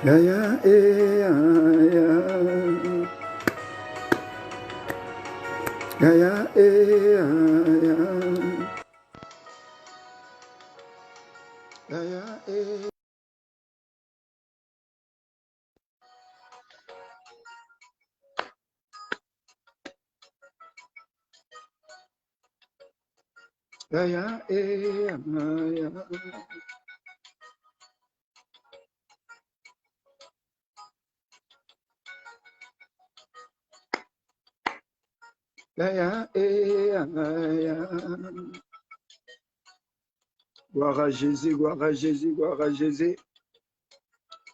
Ya ya ya ya ya ya ya ya ya ya ya ya ya ya ya. Gloire à Jésus, gloire à Jésus, gloire à Jésus.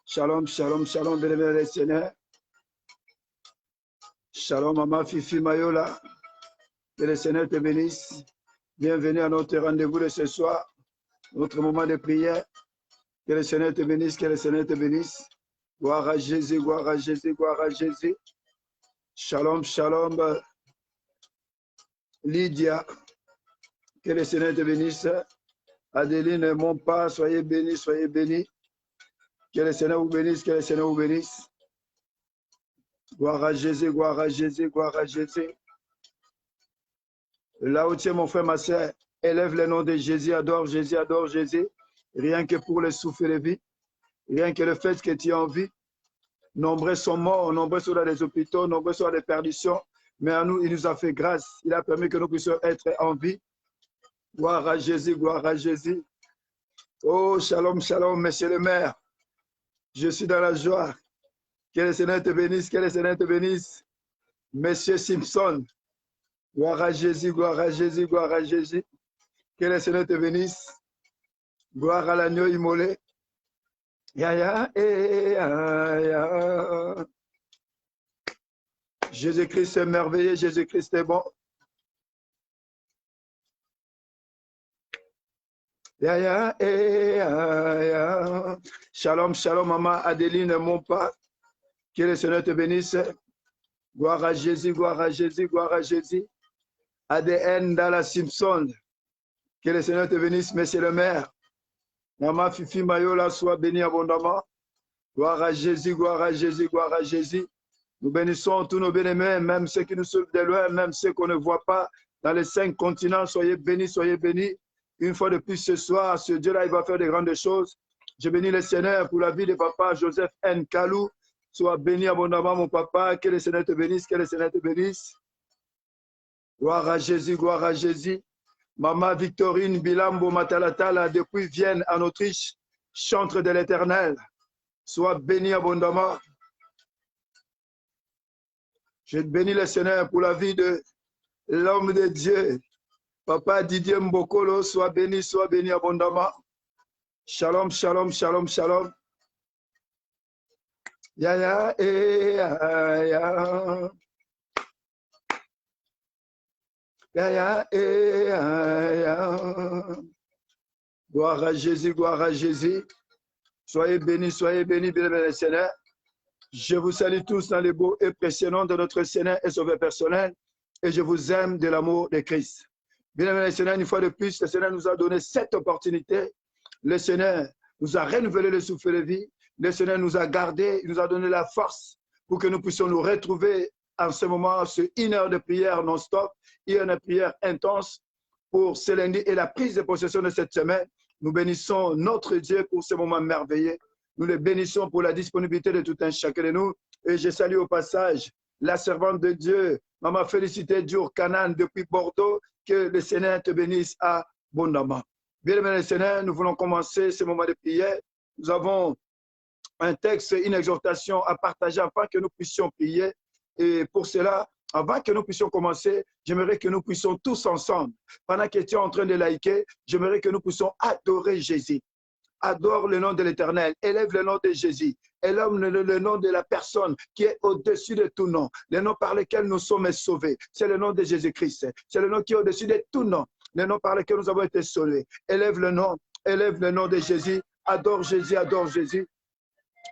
Shalom, shalom, shalom, bénévole les Seigneur. Shalom, maman Fifi Mayola. Que le Seigneur te bénisse. Bienvenue à notre rendez-vous de ce soir, notre moment de prière. Que le Seigneur te bénisse, que le Seigneur te bénisse. Gloire à Jésus, gloire à Jésus, gloire à Jésus. Shalom, shalom, Lydia. Que le Seigneur te bénisse. Adeline, mon pas, soyez bénis, soyez bénis. Que le Seigneur vous bénisse, que le Seigneur vous bénisse. Gloire à Jésus, gloire à Jésus, gloire à Jésus. Là où tu es, mon frère, ma soeur, élève le nom de Jésus, adore Jésus, adore Jésus. Rien que pour le souffle de vie, rien que le fait que tu es en vie. Nombreux sont morts, nombreux sont dans les hôpitaux, nombreux sont dans les perditions. Mais à nous, il nous a fait grâce. Il a permis que nous puissions être en vie. Gloire à Jésus, gloire à Jésus. Oh, shalom, shalom, monsieur le maire. Je suis dans la joie. Que le Seigneur te bénisse, que le Seigneur te bénisse. Monsieur Simpson. Gloire à Jésus, gloire à Jésus, gloire à Jésus. Que le Seigneur te bénisse. Gloire à l'agneau immolé. Ya, ya, ya, ya. Jésus-Christ est merveilleux, Jésus-Christ est bon. Ya, ya, ya, ya. Shalom, shalom, maman Adeline, mon père. Que le Seigneur te bénisse. Gloire à Jésus, gloire à Jésus, gloire à Jésus. ADN dans la Simpson. Que le Seigneur te bénisse, monsieur le maire. Maman Fifi Mayola, soit béni abondamment. Gloire à Jésus, gloire à Jésus, gloire à Jésus. Nous bénissons tous nos bien-aimés, même ceux qui nous suivent de loin, même ceux qu'on ne voit pas dans les 5 continents. Soyez bénis, soyez bénis. Une fois de plus ce soir, ce Dieu-là, il va faire de grandes choses. Je bénis le Seigneur pour la vie de papa Joseph N. Kalou. Sois béni abondamment, mon papa. Que le Seigneur te bénisse, que le Seigneur te bénisse. Gloire à Jésus, gloire à Jésus. Maman Victorine Bilambo Matalatala, depuis Vienne, en Autriche, chantre de l'Éternel. Sois béni abondamment. Je bénis le Seigneur pour la vie de l'homme de Dieu. Papa Didier Mbokolo, sois béni abondamment. Shalom, shalom, shalom, shalom. Ya, ya, ya, ya. Ya, ya, ya, ya. Gloire à Jésus, gloire à Jésus. Soyez bénis, bien le Seigneur. Je vous salue tous dans les beaux et précieux noms de notre Seigneur et Sauveur personnel. Et je vous aime de l'amour de Christ. Bien-aimé le Seigneur, une fois de plus, le Seigneur nous a donné cette opportunité. Le Seigneur nous a renouvelé le souffle de vie. Le Seigneur nous a gardés, il nous a donné la force pour que nous puissions nous retrouver en ce moment sur une heure de prière non-stop, une heure de prière intense pour ce lundi et la prise de possession de cette semaine. Nous bénissons notre Dieu pour ce moment merveilleux. Nous le bénissons pour la disponibilité de tout un chacun de nous. Et je salue au passage la servante de Dieu, Maman Félicité Diour Canaan depuis Bordeaux. Que le Seigneur te bénisse abondamment. Bien-aimé le Seigneur, nous voulons commencer ce moment de prière. Nous avons un texte, une exhortation à partager afin que nous puissions prier. Et pour cela, avant que nous puissions commencer, j'aimerais que nous puissions tous ensemble, pendant que tu es en train de liker, j'aimerais que nous puissions adorer Jésus. Adore le nom de l'Éternel, élève le nom de Jésus, élève le nom de la personne qui est au-dessus de tout nom, le nom par lequel nous sommes sauvés. C'est le nom de Jésus-Christ, c'est le nom qui est au-dessus de tout nom, le nom par lequel nous avons été sauvés. Élève le nom de Jésus, adore Jésus, adore Jésus.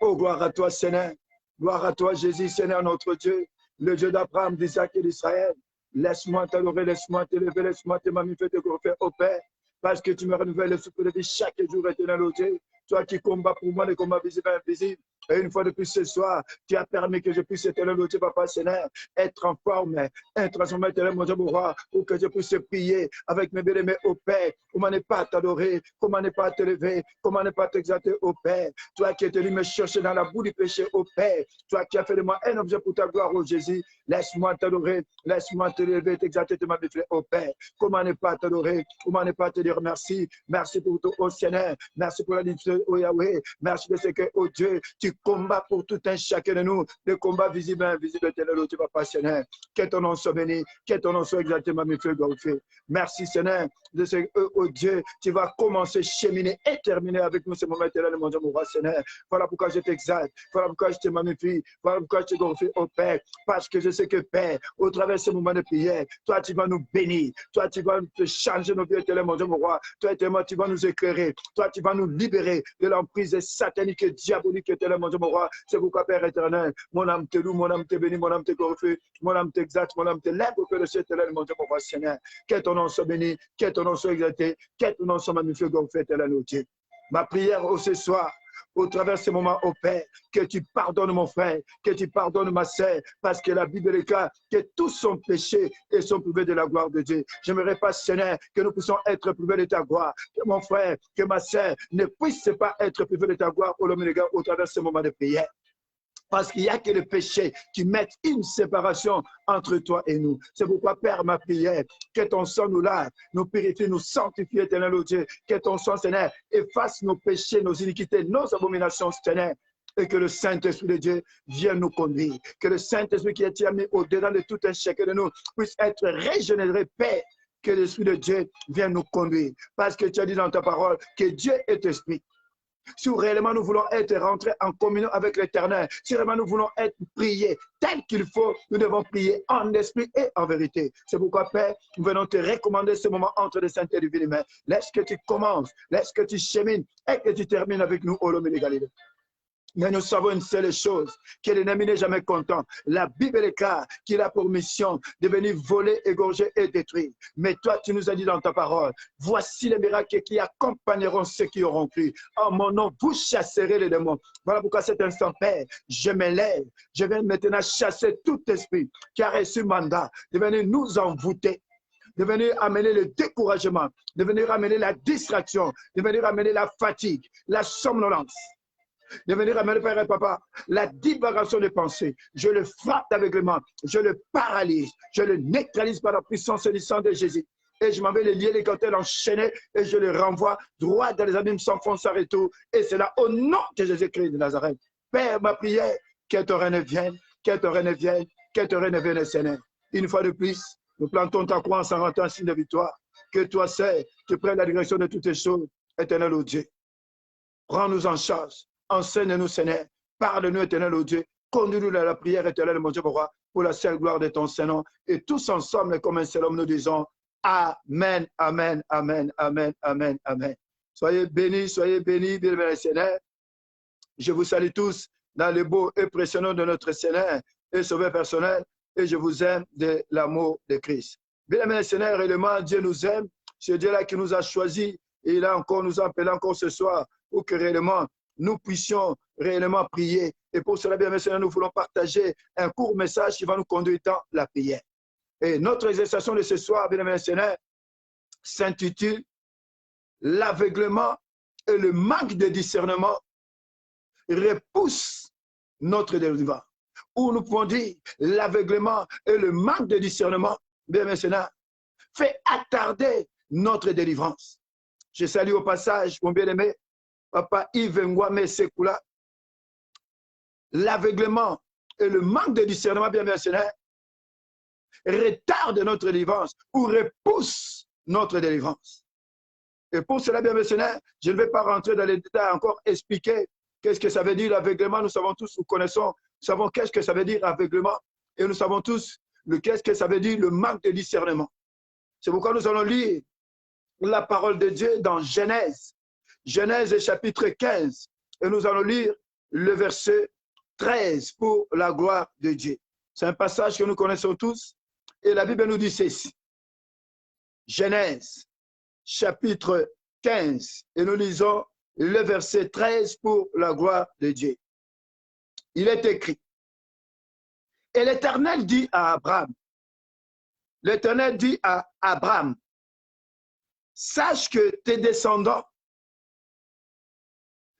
Oh, gloire à toi, Seigneur, gloire à toi, Jésus, Seigneur notre Dieu, le Dieu d'Abraham, d'Isaac et d'Israël. Laisse-moi t'adorer, laisse-moi t'élever, laisse-moi te magnifier, te glorifier au Père. Parce que tu me renouvelles le souffle de vie chaque jour, éternel, au Dieu. Toi qui combats pour moi les combats visibles et invisibles. Et une fois de plus ce soir, tu as permis que je puisse, éternel Dieu, Papa Seigneur, être en forme, être transformé, éternel mon Dieu, mon roi, pour que je puisse prier avec mes bien-aimés au Père. Comment ne pas t'adorer, comment ne pas te lever, comment ne pas t'exalter au Père. Toi qui es venu me chercher dans la boue du péché au Père, toi qui as fait de moi un objet pour ta gloire, ô Jésus, laisse-moi t'adorer, laisse-moi te lever, t'exalter, te magnifier au Père. Comment ne pas t'adorer, comment ne pas te dire merci, merci pour tout, ô Seigneur, merci pour la difficulté, ô Yahweh, merci de ce que, ô Dieu, tu combats pour tout un chacun de nous, des combats visibles et invisibles, éternel, tu vas pas, Seigneur. Que ton nom soit béni, que ton nom soit exalté, magnifié, glorifié. Merci, Seigneur, de ce que, ô Dieu, tu vas commencer, cheminer et terminer avec nous ce moment éternel, mon Dieu, mon roi, Seigneur. Voilà pourquoi je t'exalte, voilà pourquoi je te magnifie, voilà pourquoi je te glorifie, ô Père, parce que je sais que, Père, au travers de ce moment de prière, toi, tu vas nous bénir, toi, tu vas te changer nos vies, éternel, mon Dieu, mon roi, toi, éternel, tu vas nous éclairer, toi, tu vas nous libérer de l'emprise satanique et diabolique, éternel, mon Dieu, mon roi. C'est pourquoi, Père éternel, mon âme te loue, mon âme te bénit, mon âme te glorifie, mon âme t'exalte, mon âme te lève au cœur de cet éternel, mon Dieu, mon roi, Seigneur. Que ton nom soit béni, que ton nom soit exalté, que ton nom soit magnifié, glorifié, éternel, ô Dieu. Ma prière ce soir, au travers de ce moment, au Père, que tu pardonnes mon frère, que tu pardonnes ma sœur, parce que la Bible déclare que tous sont péchés et sont privés de la gloire de Dieu. J'aimerais pas, Seigneur, que nous puissions être privés de ta gloire, que mon frère, que ma sœur ne puisse pas être privés de ta gloire au travers de ce moment de prière. Parce qu'il n'y a que le péché qui met une séparation entre toi et nous. C'est pourquoi, Père, ma prière, que ton sang nous lave, nous purifie, nous sanctifie, éternel Dieu. Que ton sang, Seigneur, efface nos péchés, nos iniquités, nos abominations, Seigneur. Et que le Saint-Esprit de Dieu vienne nous conduire. Que le Saint-Esprit qui est mis au-dedans de tout un chacun de nous puisse être régénéré, Père. Que l'Esprit de Dieu vienne nous conduire. Parce que tu as dit dans ta parole que Dieu est esprit. Si réellement nous voulons être rentrés en communion avec l'Éternel, si réellement nous voulons être priés tel qu'il faut, nous devons prier en esprit et en vérité. C'est pourquoi, Père, nous venons te recommander ce moment entre les saintes et les divines mains. Laisse que tu commences, laisse que tu chemines et que tu termines avec nous au Lomé de Galilée. Mais nous savons une seule chose, que l'ennemi n'est jamais content. La Bible déclare qu'il a pour mission de venir voler, égorger et détruire. Mais toi, tu nous as dit dans ta parole, voici les miracles qui accompagneront ceux qui auront cru. En mon nom, vous chasserez les démons. Voilà pourquoi cet instant, Père, je m'élève. Je viens maintenant chasser tout esprit qui a reçu mandat de venir nous envoûter, de venir amener le découragement, de venir amener la distraction, de venir amener la fatigue, la somnolence. De venir amener, Père et Papa, la divagation des pensées. Je le frappe d'aveuglement, je le paralyse, je le neutralise par la puissance et le sang de Jésus. Et je m'en vais les lier, les gantelles enchaînées, et je les renvoie droit dans les abîmes sans fond, sans retour. Et c'est là, au nom de Jésus-Christ de Nazareth. Père, ma prière, que ton règne vienne, que ton règne vienne, que ton règne vienne, Seigneur. Une fois de plus, nous plantons ta croix en s'en rendant un signe de victoire. Que toi, Seigneur, tu prennes la direction de toutes les choses, éternel ô Dieu. Prends-nous en charge. Enseigne-nous, Seigneur. Parle-nous, éternel, ô Dieu. Conduis-nous à la prière, éternel, mon Dieu, mon roi, pour la seule gloire de ton Saint-Nom. Et tous ensemble, comme un seul homme, nous disons Amen, Amen, Amen, Amen, Amen, Amen. Soyez bénis, bien-aimés, Seigneur. Je vous salue tous dans le beau et précieux nom de notre Seigneur et Sauveur personnel. Et je vous aime de l'amour de Christ. Bien-aimés, Seigneur, réellement, Dieu nous aime. C'est Dieu-là qui nous a choisis. Et il a encore nous appelé encore ce soir pour que réellement nous puissions réellement prier. Et pour cela, bien Seigneur, nous voulons partager un court message qui va nous conduire dans la prière. Et notre exercice de ce soir, bien Seigneur, s'intitule « L'aveuglement et le manque de discernement repoussent notre délivrance ». Ou nous pouvons dire « L'aveuglement et le manque de discernement, bien Seigneur, fait attarder notre délivrance ». Je salue au passage, mon bien-aimé, Papa Yves Ngwame Sekula. L'aveuglement et le manque de discernement, bien Seigneur, retardent notre délivrance ou repoussent notre délivrance. Et pour cela, bien Seigneur, je ne vais pas rentrer dans les détails, encore expliquer qu'est-ce que ça veut dire l'aveuglement. Nous savons tous, nous connaissons, nous savons qu'est-ce que ça veut dire aveuglement. Et nous savons tous qu'est-ce que ça veut dire le manque de discernement. C'est pourquoi nous allons lire la parole de Dieu dans Genèse. Genèse chapitre 15. Et nous allons lire le verset 13 pour la gloire de Dieu. C'est un passage que nous connaissons tous. Et la Bible nous dit ceci. Genèse chapitre 15. Et nous lisons le verset 13 pour la gloire de Dieu. il est écrit. Et l'Éternel dit à Abraham, l'Éternel dit à Abraham, sache que tes descendants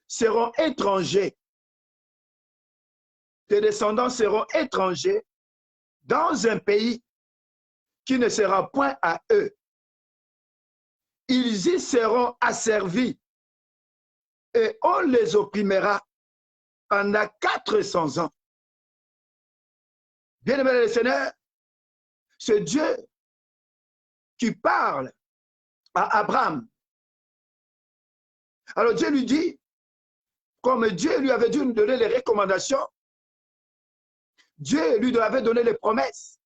seront étrangers. Tes descendants seront étrangers dans un pays qui ne sera point à eux. Ils y seront asservis et on les opprimera pendant 400 ans. Bien-aimé le Seigneur, ce Dieu qui parle à Abraham. Alors Dieu lui dit, comme Dieu lui avait dû nous donner les recommandations, Dieu lui avait donné les promesses.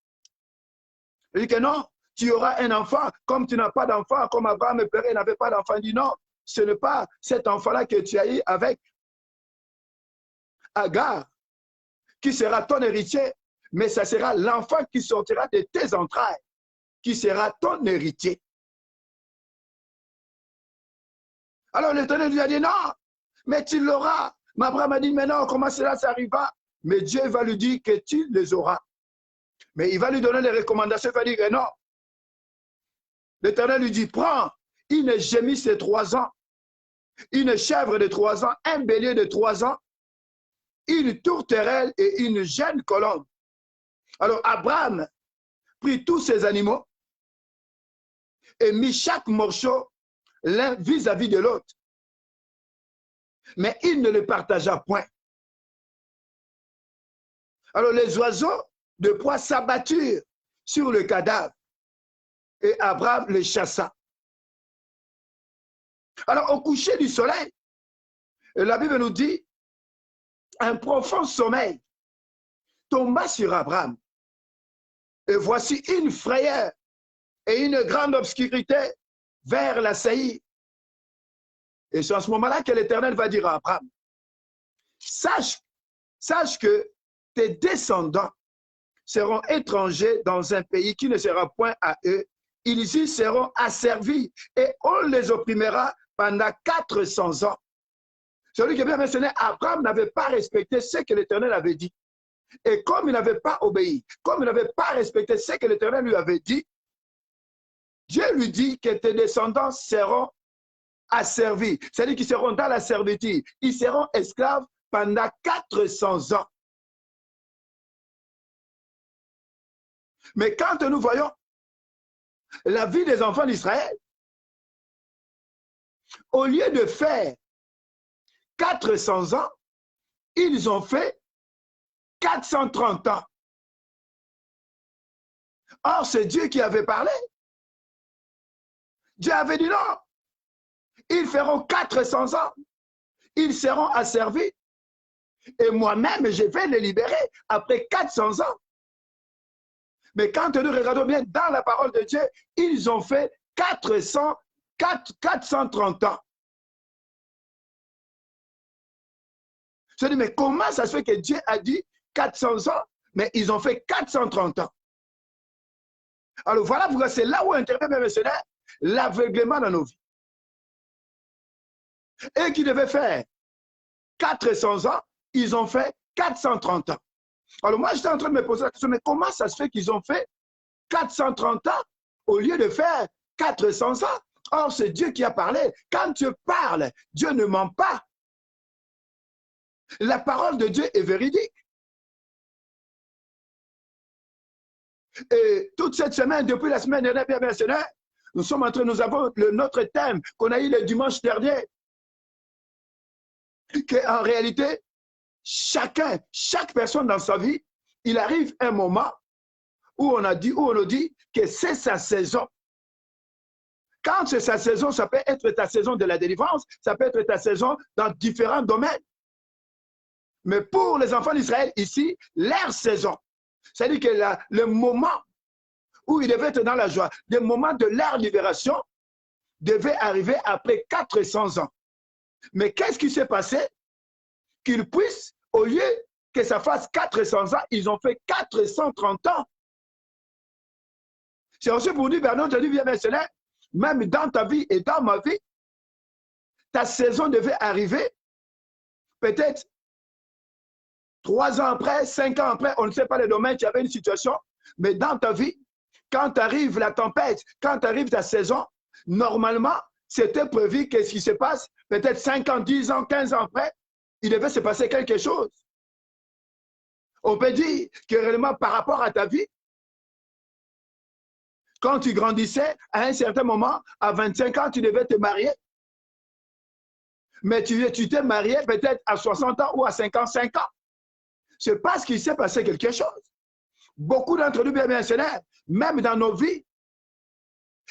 Il dit que non, tu auras un enfant, comme tu n'as pas d'enfant, comme Abraham et Père n'avait pas d'enfant. Il dit non, ce n'est pas cet enfant-là que tu as eu avec Agar, qui sera ton héritier, mais ça sera l'enfant qui sortira de tes entrailles, qui sera ton héritier. Alors l'Éternel lui a dit non, mais tu l'auras. Mais Abraham a dit, mais non, comment cela s'arrivera? Mais Dieu va lui dire que tu les auras. Mais il va lui donner les recommandations, il va dire que non. L'Éternel lui dit, prends une gémisse de 3 ans, une chèvre de 3 ans, un bélier de 3 ans, une tourterelle et une jeune colombe. Alors Abraham prit tous ces animaux et mit chaque morceau l'un vis-à-vis de l'autre. Mais il ne le partagea point. Alors les oiseaux de proie s'abatturent sur le cadavre et Abraham les chassa. Alors au coucher du soleil, la Bible nous dit, un profond sommeil tomba sur Abraham. Et voici une frayeur et une grande obscurité vers la saillie. Et c'est à ce moment-là que l'Éternel va dire à Abraham, sache que tes descendants seront étrangers dans un pays qui ne sera point à eux. Ils y seront asservis et on les opprimera pendant 400 ans. Celui qui est bien mentionné, Abraham n'avait pas respecté ce que l'Éternel avait dit. Et comme il n'avait pas obéi, comme il n'avait pas respecté ce que l'Éternel lui avait dit, Dieu lui dit que tes descendants seront asservis. C'est-à-dire qu'ils seront dans la servitude. Ils seront esclaves pendant 400 ans. Mais quand nous voyons la vie des enfants d'Israël, au lieu de faire 400 ans, ils ont fait 430 ans. Or, c'est Dieu qui avait parlé. Dieu avait dit non. Ils feront 400 ans. Ils seront asservis. Et moi-même, je vais les libérer après 400 ans. Mais quand nous regardons bien dans la parole de Dieu, ils ont fait 430 ans. Je dis, mais comment ça se fait que Dieu a dit 400 ans, mais ils ont fait 430 ans? Alors voilà pourquoi c'est là où intervient, mes missionnaires, l'aveuglement dans nos vies. Et qui devaient faire 400 ans, ils ont fait 430 ans. Alors moi, j'étais en train de me poser la question, mais comment ça se fait qu'ils ont fait 430 ans au lieu de faire 400 ans? Or, c'est Dieu qui a parlé. Quand Dieu parle, Dieu ne ment pas. La parole de Dieu est véridique. Et toute cette semaine, depuis la semaine dernière, bien missionnaire, nous avons notre thème qu'on a eu le dimanche dernier, qu'en réalité, chaque personne dans sa vie, il arrive un moment où on nous dit que c'est sa saison. Quand c'est sa saison, ça peut être ta saison de la délivrance, ça peut être ta saison dans différents domaines. Mais pour les enfants d'Israël, ici, leur saison, c'est-à-dire que le moment où ils devaient être dans la joie, le moment de leur libération, devait arriver après 400 ans. Mais qu'est-ce qui s'est passé? Qu'ils puissent, au lieu que ça fasse 400 ans, ils ont fait 430 ans. C'est aussi pour dire, Bernard, je dis, bien missionnaire, même dans ta vie et dans ma vie, ta saison devait arriver peut-être 3 ans après, 5 ans après, on ne sait pas les domaines, tu avais une situation, mais dans ta vie, quand arrive la tempête, quand arrive ta saison, normalement, c'était prévu qu'est-ce qui se passe, peut-être 5 ans, 10 ans, 15 ans après, il devait se passer quelque chose. On peut dire que réellement par rapport à ta vie, quand tu grandissais, à un certain moment, à 25 ans, tu devais te marier. Mais tu t'es marié peut-être à 60 ans ou à 55 ans. C'est parce qu'il s'est passé quelque chose. Beaucoup d'entre nous, bien seigneur, même dans nos vies,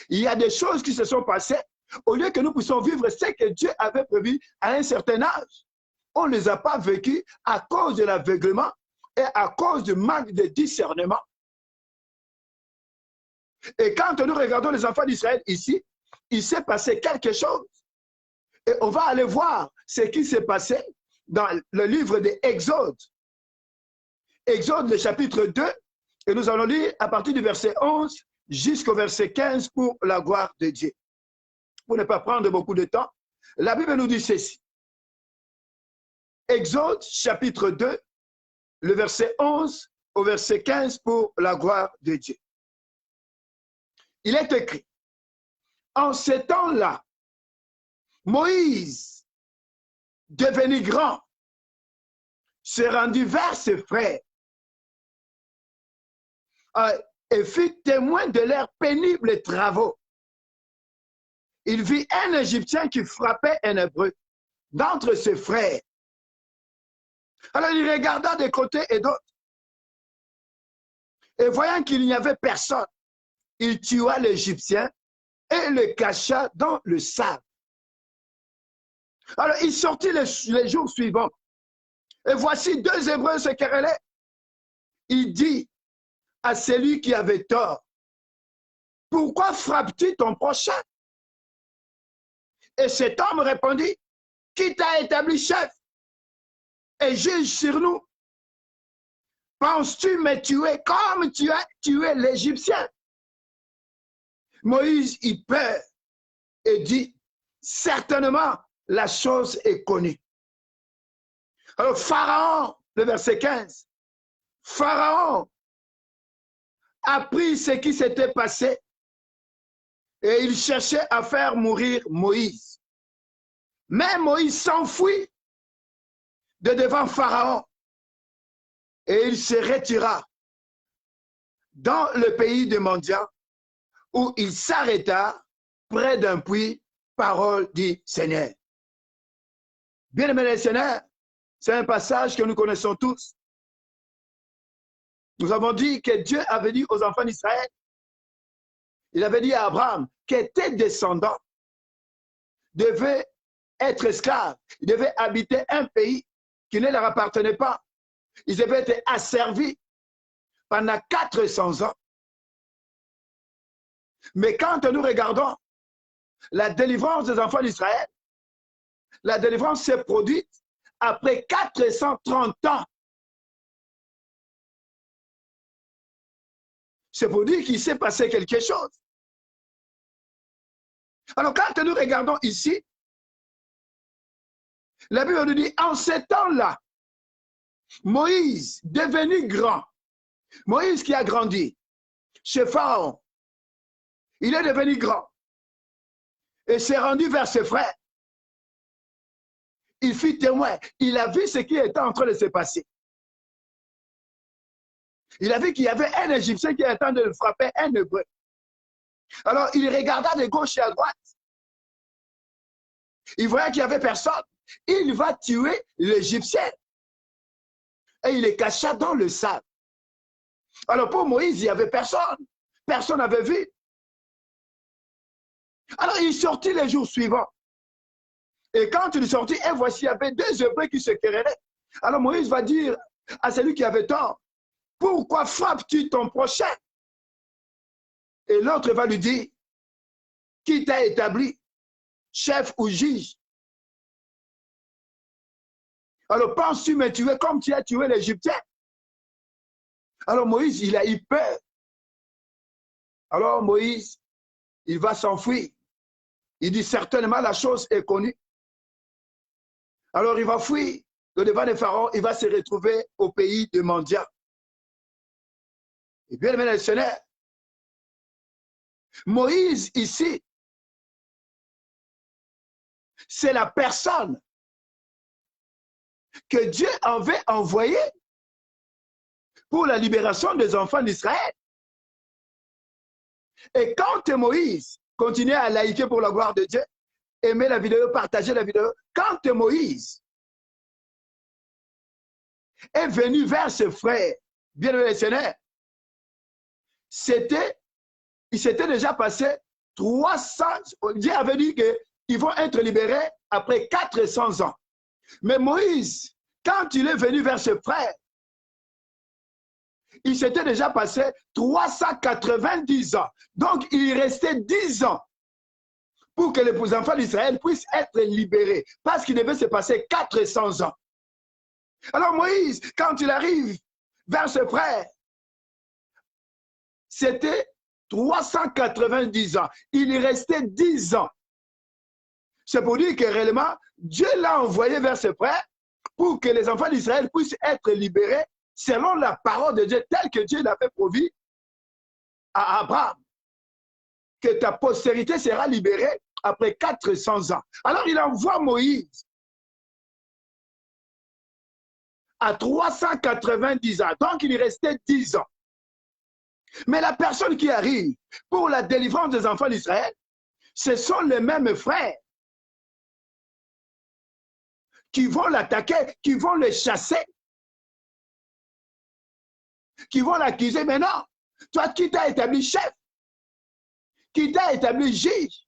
il y a des choses qui se sont passées. Au lieu que nous puissions vivre ce que Dieu avait prévu à un certain âge, on ne les a pas vécues à cause de l'aveuglement et à cause du manque de discernement. Et quand nous regardons les enfants d'Israël ici, il s'est passé quelque chose. Et on va aller voir ce qui s'est passé dans le livre de Exode. Exode, le chapitre 2, et nous allons lire à partir du verset 11 jusqu'au verset 15 pour la gloire de Dieu. Pour ne pas prendre beaucoup de temps, la Bible nous dit ceci. Exode, chapitre 2, le verset 11 au verset 15 pour la gloire de Dieu. Il est écrit, en ces temps-là, Moïse, devenu grand, se rendit vers ses frères et fut témoin de leurs pénibles travaux. Il vit un Égyptien qui frappait un Hébreu d'entre ses frères. Alors il regarda de côté et d'autre. Et voyant qu'il n'y avait personne, il tua l'Égyptien et le cacha dans le sable. Alors il sortit les jours suivants. Et voici 2 Hébreux se querellaient. Il dit à celui qui avait tort, pourquoi frappes-tu ton prochain? Et cet homme répondit, qui t'a établi chef et juge sur nous? Penses-tu me tuer comme tu as tué l'Égyptien? Moïse y peur et dit, certainement la chose est connue. Alors Pharaon, le verset 15, Pharaon apprit ce qui s'était passé et il cherchait à faire mourir Moïse. Mais Moïse s'enfuit de devant Pharaon et il se retira dans le pays de Midian où il s'arrêta près d'un puits, parole du Seigneur. Bien-aimés les Seigneurs, c'est un passage que nous connaissons tous. Nous avons dit que Dieu avait dit aux enfants d'Israël, il avait dit à Abraham que tes descendants devaient être esclaves, ils devaient habiter un pays qui ne leur appartenait pas. Ils devaient être asservis pendant 400 ans. Mais quand nous regardons la délivrance des enfants d'Israël, la délivrance s'est produite après 430 ans. C'est pour dire qu'il s'est passé quelque chose. Alors quand nous regardons ici, la Bible nous dit, en ces temps-là, Moïse, devenu grand, Moïse qui a grandi chez Pharaon, il est devenu grand et s'est rendu vers ses frères. Il fut témoin, il a vu ce qui était en train de se passer. Il a vu qu'il y avait un Égyptien qui était en train de frapper un Hébreu. Alors il regarda de gauche et à droite. Il voyait qu'il n'y avait personne. Il va tuer l'Égyptien. Et il les cacha dans le sable. Alors pour Moïse, il n'y avait personne. Personne n'avait vu. Alors il sortit les jours suivants. Et quand il sortit, et voici, il y avait 2 Hébreux qui se querellaient. Alors Moïse va dire à celui qui avait tort, pourquoi frappes-tu ton prochain? Et l'autre va lui dire, qui t'a établi, chef ou juge? Alors penses-tu me tuer comme tu as tué l'Égyptien? Alors Moïse, il a eu peur. Alors Moïse, il va s'enfuir. Il dit certainement la chose est connue. Alors il va fuir au devant des pharaons, il va se retrouver au pays de Mandia. Et bien, mes sœurs, Moïse, ici, c'est la personne que Dieu avait envoyée pour la libération des enfants d'Israël. Et quand Moïse continuait à liker pour la gloire de Dieu, aimer la vidéo, partager la vidéo, quand Moïse est venu vers ses frères, bien aimés les Seigneurs, il s'était déjà passé 300, Dieu avait dit qu'ils vont être libérés après 400 ans. Mais Moïse, quand il est venu vers ses frères, il s'était déjà passé 390 ans. Donc, il restait 10 ans pour que les enfants d'Israël puissent être libérés. Parce qu'il devait se passer 400 ans. Alors, Moïse, quand il arrive vers ses frères, c'était 390 ans. Il y restait 10 ans. C'est pour dire que réellement, Dieu l'a envoyé vers ses frères pour que les enfants d'Israël puissent être libérés selon la parole de Dieu, telle que Dieu l'avait promis à Abraham, que ta postérité sera libérée après 400 ans. Alors il envoie Moïse à 390 ans. Donc il y restait 10 ans. Mais la personne qui arrive pour la délivrance des enfants d'Israël, ce sont les mêmes frères qui vont l'attaquer, qui vont le chasser, qui vont l'accuser. Mais non, toi qui t'as établi chef, qui t'a établi juge,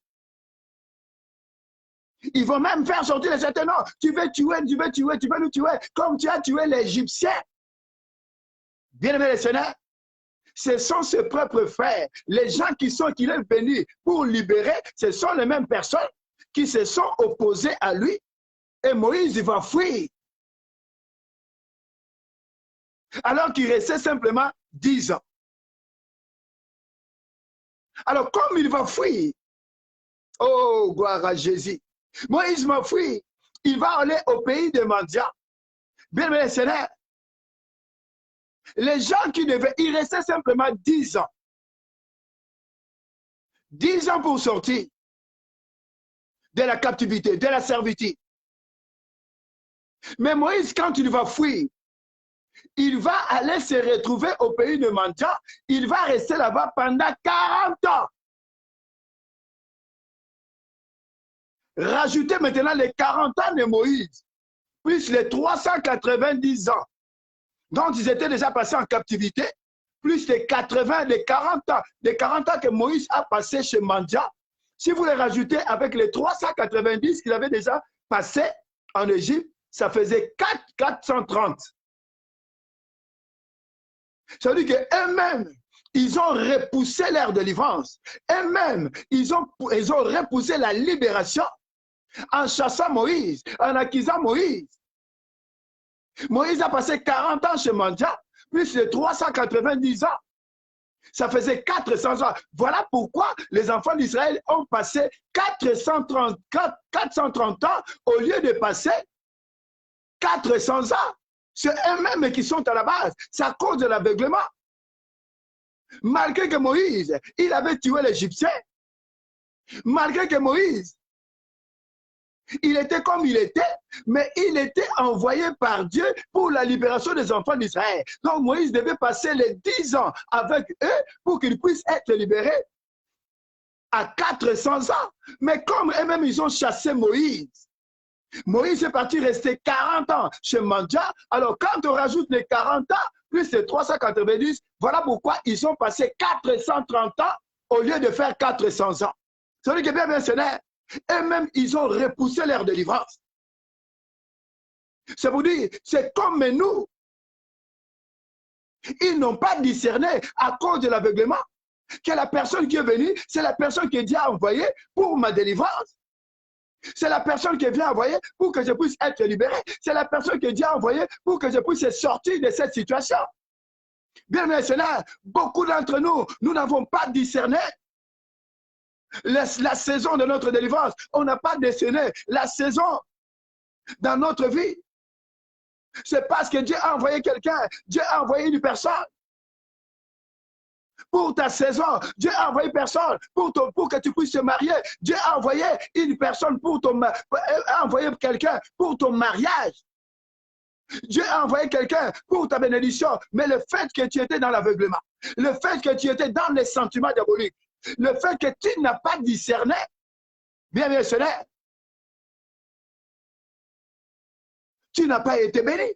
ils vont même faire sortir les certains. Non, tu veux tuer, tu veux tuer, tu veux nous tuer, comme tu as tué l'Égyptien. Bien aimé les Seigneurs, ce sont ses propres frères, les gens qui sont venus pour libérer, ce sont les mêmes personnes qui se sont opposées à lui. Et Moïse, il va fuir. Alors qu'il restait simplement 10 ans. Alors, comme il va fuir, oh, gloire à Jésus, Moïse va fuir, il va aller au pays de Mandia. Bien, mes Seigneurs, les gens qui devaient, il restait simplement 10 ans. 10 ans pour sortir de la captivité, de la servitude. Mais Moïse, quand il va fuir, il va aller se retrouver au pays de Mandia. Il va rester là-bas pendant 40 ans. Rajoutez maintenant les 40 ans de Moïse, plus les 390 ans dont ils étaient déjà passés en captivité, plus les 80, les 40 ans que Moïse a passé chez Mandia. Si vous les rajoutez avec les 390 qu'il avait déjà passé en Égypte, ça faisait 430. Ça veut dire qu'eux-mêmes, ils ont repoussé leur délivrance. Eux-mêmes, ils ont repoussé la libération en chassant Moïse, en accusant Moïse. Moïse a passé 40 ans chez Mandia, plus de 390 ans. Ça faisait 400 ans. Voilà pourquoi les enfants d'Israël ont passé 430 ans au lieu de passer 400 ans. C'est eux-mêmes qui sont à la base. C'est à cause de l'aveuglement. Malgré que Moïse, il avait tué l'Égyptien. Malgré que Moïse, il était comme il était, mais il était envoyé par Dieu pour la libération des enfants d'Israël. Donc Moïse devait passer les 10 ans avec eux pour qu'ils puissent être libérés à 400 ans. Mais comme eux-mêmes, ils ont chassé Moïse, Moïse est parti rester 40 ans chez Mandia. Alors quand on rajoute les 40 ans, plus les 390, voilà pourquoi ils ont passé 430 ans au lieu de faire 400 ans. Ça veut dire que bien mentionné, eux-mêmes, ils ont repoussé leur délivrance. Ça veut dire, c'est comme nous. Ils n'ont pas discerné à cause de l'aveuglement que la personne qui est venue, c'est la personne que Dieu a envoyée pour ma délivrance. C'est la personne qui vient envoyer pour que je puisse être libéré. C'est la personne que Dieu a envoyée pour que je puisse sortir de cette situation. Bien maintenant, beaucoup d'entre nous, nous n'avons pas discerné la saison de notre délivrance. On n'a pas discerné la saison dans notre vie. C'est parce que Dieu a envoyé quelqu'un, Dieu a envoyé une personne. Pour ta saison, Dieu a envoyé personne pour que tu puisses te marier. Dieu a envoyé une personne pour a envoyé quelqu'un pour ton mariage. Dieu a envoyé quelqu'un pour ta bénédiction. Mais le fait que tu étais dans l'aveuglement, le fait que tu étais dans les sentiments diaboliques, le fait que tu n'as pas discerné, bien sûr, tu n'as pas été béni.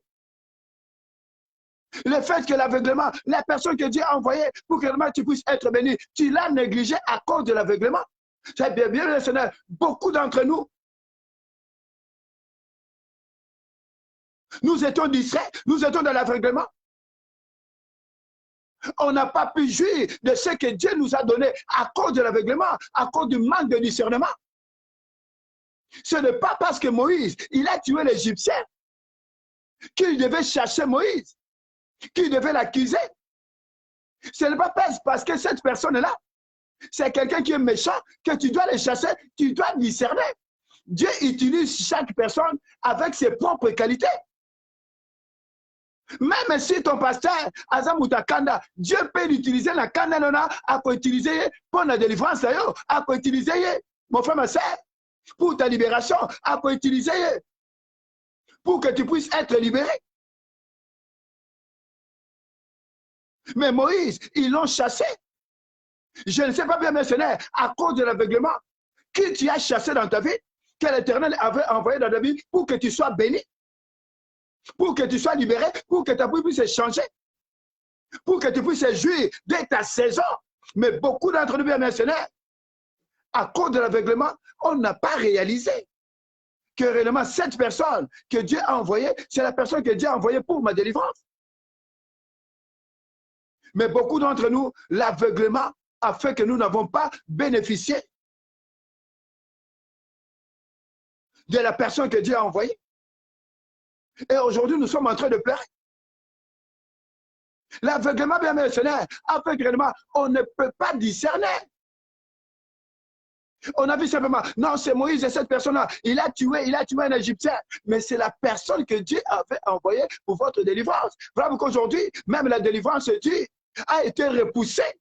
Le fait que l'aveuglement, la personne que Dieu a envoyée pour que tu puisses être béni, tu l'as négligé à cause de l'aveuglement. C'est bien, Seigneur. Beaucoup d'entre nous, nous étions distraits, nous étions dans l'aveuglement. On n'a pas pu jouir de ce que Dieu nous a donné à cause de l'aveuglement, à cause du manque de discernement. Ce n'est pas parce que Moïse, il a tué l'Égyptien, qu'il devait chasser Moïse, qu'il devait l'accuser. Ce n'est pas parce que cette personne-là, c'est quelqu'un qui est méchant, que tu dois le chasser, tu dois discerner. Dieu utilise chaque personne avec ses propres qualités. Même si ton pasteur, Azamuta Kanda, Dieu peut utiliser la Kanda, à utiliser pour la délivrance, à utiliser, mon frère, ma soeur, pour ta libération, à utiliser pour que tu puisses être libéré. Mais Moïse, ils l'ont chassé. Je ne sais pas bien mentionner, à cause de l'aveuglement, qui tu as chassé dans ta vie, que l'Éternel avait envoyé dans ta vie pour que tu sois béni, pour que tu sois libéré, pour que ta vie puisse changer, pour que tu puisses jouir de ta saison. Mais beaucoup d'entre nous, bien mentionner, à cause de l'aveuglement, on n'a pas réalisé que réellement cette personne que Dieu a envoyée, c'est la personne que Dieu a envoyée pour ma délivrance. Mais beaucoup d'entre nous, l'aveuglement a fait que nous n'avons pas bénéficié de la personne que Dieu a envoyée. Et aujourd'hui, nous sommes en train de pleurer. L'aveuglement, bien missionnaire, a fait que réellement, on ne peut pas discerner. On a vu simplement, non, c'est Moïse et cette personne-là, il a tué un Égyptien. Mais c'est la personne que Dieu avait envoyée pour votre délivrance. Vraiment qu'aujourd'hui, même la délivrance de Dieu a été repoussée.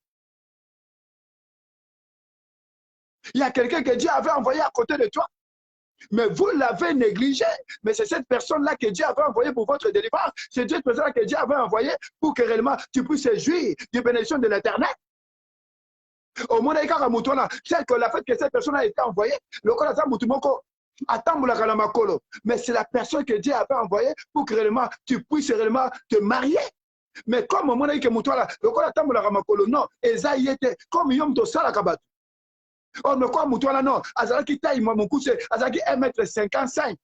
Il y a quelqu'un que Dieu avait envoyé à côté de toi. Mais vous l'avez négligé. Mais c'est cette personne-là que Dieu avait envoyée pour votre délivrance. C'est cette personne-là que Dieu avait envoyée pour que réellement tu puisses jouir des bénédictions de l'Éternel. Au monde c'est que la fait que cette personne a été envoyée, mais c'est la personne que Dieu avait envoyée pour que réellement tu puisses réellement te marier. Mais comme au monde non, comme yom to sala kabatu. Oh, mais quoi, Moutouala, non, Azalaki taille, moi, mon coup, c'est Azalaki 1m55.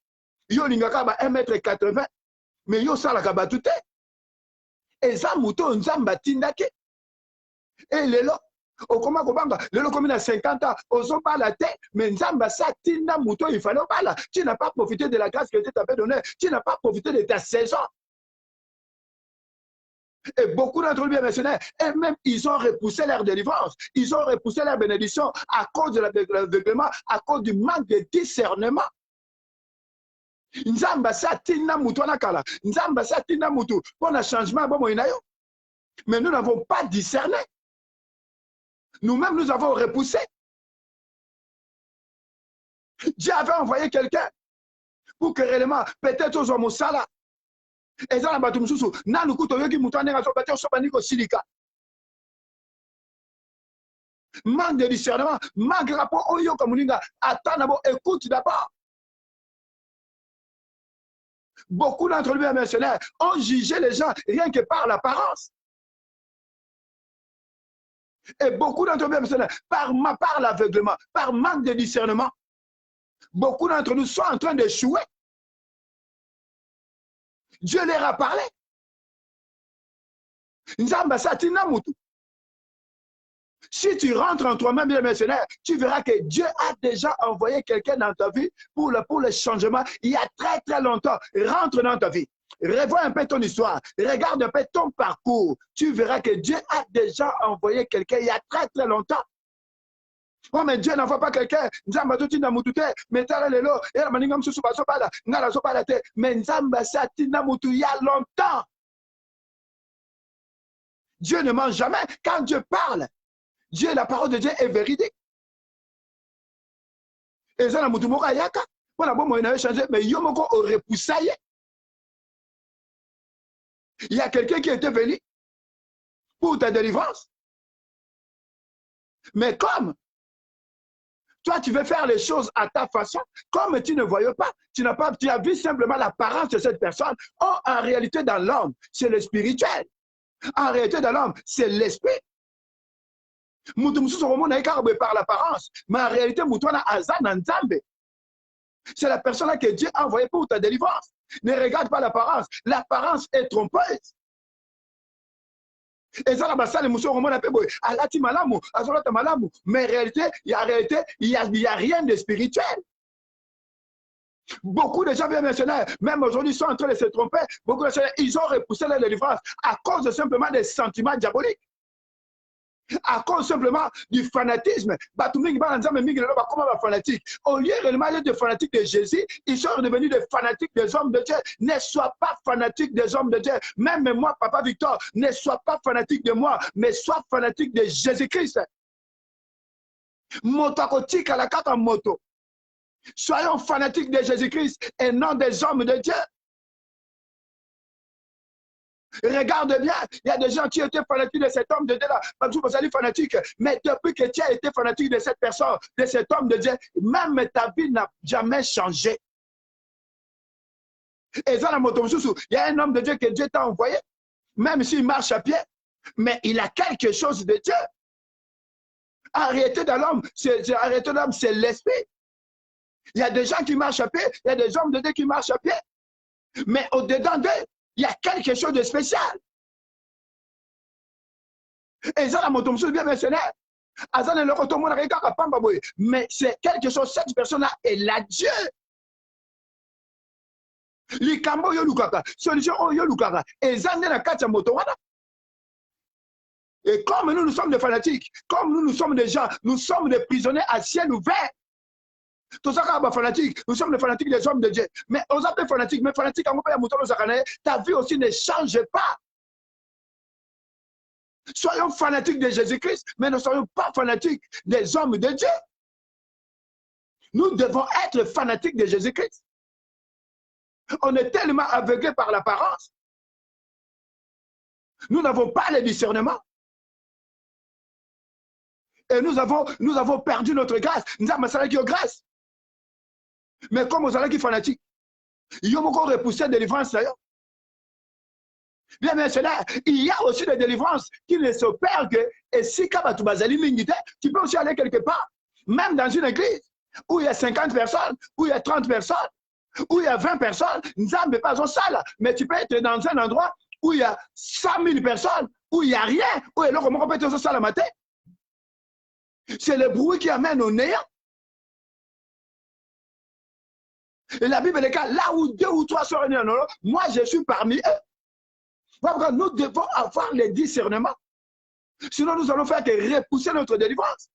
Yo, Lingakaba, 1m80. Mais yo, ça, la kabatute. Et ça, Moutou, Nzamba, Tindake. Et Lélo, au comment Kobanga, Lélo, comme il a 50 ans, osons pas la tête, mais Nzamba, ça, Tinda, Moutou, il fallait pas là. Tu n'as pas profité de la grâce que Dieu t'avait donnée. Tu n'as pas profité de ta saison. Et beaucoup d'entre eux bien missionnaires, et même ils ont repoussé leur délivrance, ils ont repoussé leur bénédiction à cause de l'aveuglement, à cause du manque de discernement. Nzamba sa tina mutu anakala, Nzamba sa tina mutu pour un changement bon moyenayo. Mais nous n'avons pas discerné. Nous-mêmes nous avons repoussé. Dieu avait envoyé quelqu'un pour que réellement peut-être aux hommes sala. Et ça, manque de discernement, manque de rapport au Yoka Muninga. Attends d'abord, écoute d'abord. Beaucoup d'entre nous, missionnaires, ont jugé les gens rien que par l'apparence. Et beaucoup d'entre nous, missionnaires, par l'aveuglement, par manque de discernement, beaucoup d'entre nous sont en train d'échouer. Dieu leur a parlé. Si tu rentres en toi-même, bien missionnaire, tu verras que Dieu a déjà envoyé quelqu'un dans ta vie pour le changement il y a très très longtemps. Rentre dans ta vie. Revois un peu ton histoire. Regarde un peu ton parcours. Tu verras que Dieu a déjà envoyé quelqu'un il y a très très longtemps. Oh, mais Dieu n'envoie pas quelqu'un. Nzamba tina mutute, mais tala lelo, et la maningam susu basopala, ngala sopala te, mais Nzamba sa tina mutu il y a longtemps. Dieu ne ment jamais. Quand Dieu parle, Dieu, la parole de Dieu est véridique. Et ça, la mutu moka yaka, voilà, bon, moi, il a changé, mais yomoko aurait poussé. Il y a quelqu'un qui était venu pour ta délivrance. Mais comme toi, tu veux faire les choses à ta façon, comme tu ne voyais pas, tu as vu simplement l'apparence de cette personne. Oh, en réalité, dans l'homme, c'est le spirituel. En réalité, dans l'homme, c'est l'esprit. Par l'apparence, mais en réalité, c'est la personne que Dieu a envoyée pour ta délivrance. Ne regarde pas l'apparence. L'apparence est trompeuse. Et ça, mais en réalité, il n'y a rien de spirituel. Beaucoup de gens bien missionnaires, même aujourd'hui, sont en train de se tromper. Beaucoup de gens, ils ont repoussé la délivrance à cause de simplement des sentiments diaboliques. À cause simplement du fanatisme. Au lieu réellement d'être fanatique de Jésus, ils sont devenus des fanatiques des hommes de Dieu. Ne sois pas fanatique des hommes de Dieu. Même moi, Papa Victor, ne sois pas fanatique de moi, mais sois fanatique de Jésus-Christ. Motokotika la kaka moto. Soyons fanatiques de Jésus-Christ et non des hommes de Dieu. Regarde bien, il y a des gens qui étaient fanatiques de cet homme de Dieu-là. Fanatique, mais depuis que tu as été fanatique de cette personne, de cet homme de Dieu, même ta vie n'a jamais changé. Et ça, il y a un homme de Dieu que Dieu t'a envoyé, même s'il marche à pied, mais il a quelque chose de Dieu. Arrêtez de l'homme, c'est l'esprit. Il y a des gens qui marchent à pied, il y a des hommes de Dieu qui marchent à pied, mais au-dedans d'eux, il y a quelque chose de spécial. Et ça, la motomso bien mercenaire. Mais c'est quelque chose, cette personne-là est la Dieu. Likambo yo lukaka, solution yo lukaka. Et zande na katia motowana. Et comme nous sommes des fanatiques, comme nous sommes des gens, nous sommes des prisonniers à ciel ouvert. Tout ça, fanatique, nous sommes les fanatiques des hommes de Dieu. Mais on s'appelle fanatiques, mais fanatiques, ta vie aussi ne change pas. Soyons fanatiques de Jésus-Christ, mais ne soyons pas fanatiques des hommes de Dieu. Nous devons être fanatiques de Jésus-Christ. On est tellement aveuglés par l'apparence. Nous n'avons pas le discernement. Et nous avons perdu notre grâce. Nous avons grâce. Mais comme vous allez qui fanatique, ils ont encore repoussé la délivrance d'ailleurs. Bien maintenant, il y a aussi des délivrances qui ne s'opèrent que, et si tu peux aussi aller quelque part, même dans une église, où il y a 50 personnes, où il y a 30 personnes, où il y a 20 personnes, mais tu peux être dans un endroit où il y a 100 000 personnes, où il n'y a rien, où il y a comment on peut être ça le matin. C'est le bruit qui amène au néant. Et la Bible est là, là où 2 ou 3 sont réunis, moi je suis parmi eux. Nous devons avoir le discernement. Sinon, nous allons faire que repousser notre délivrance.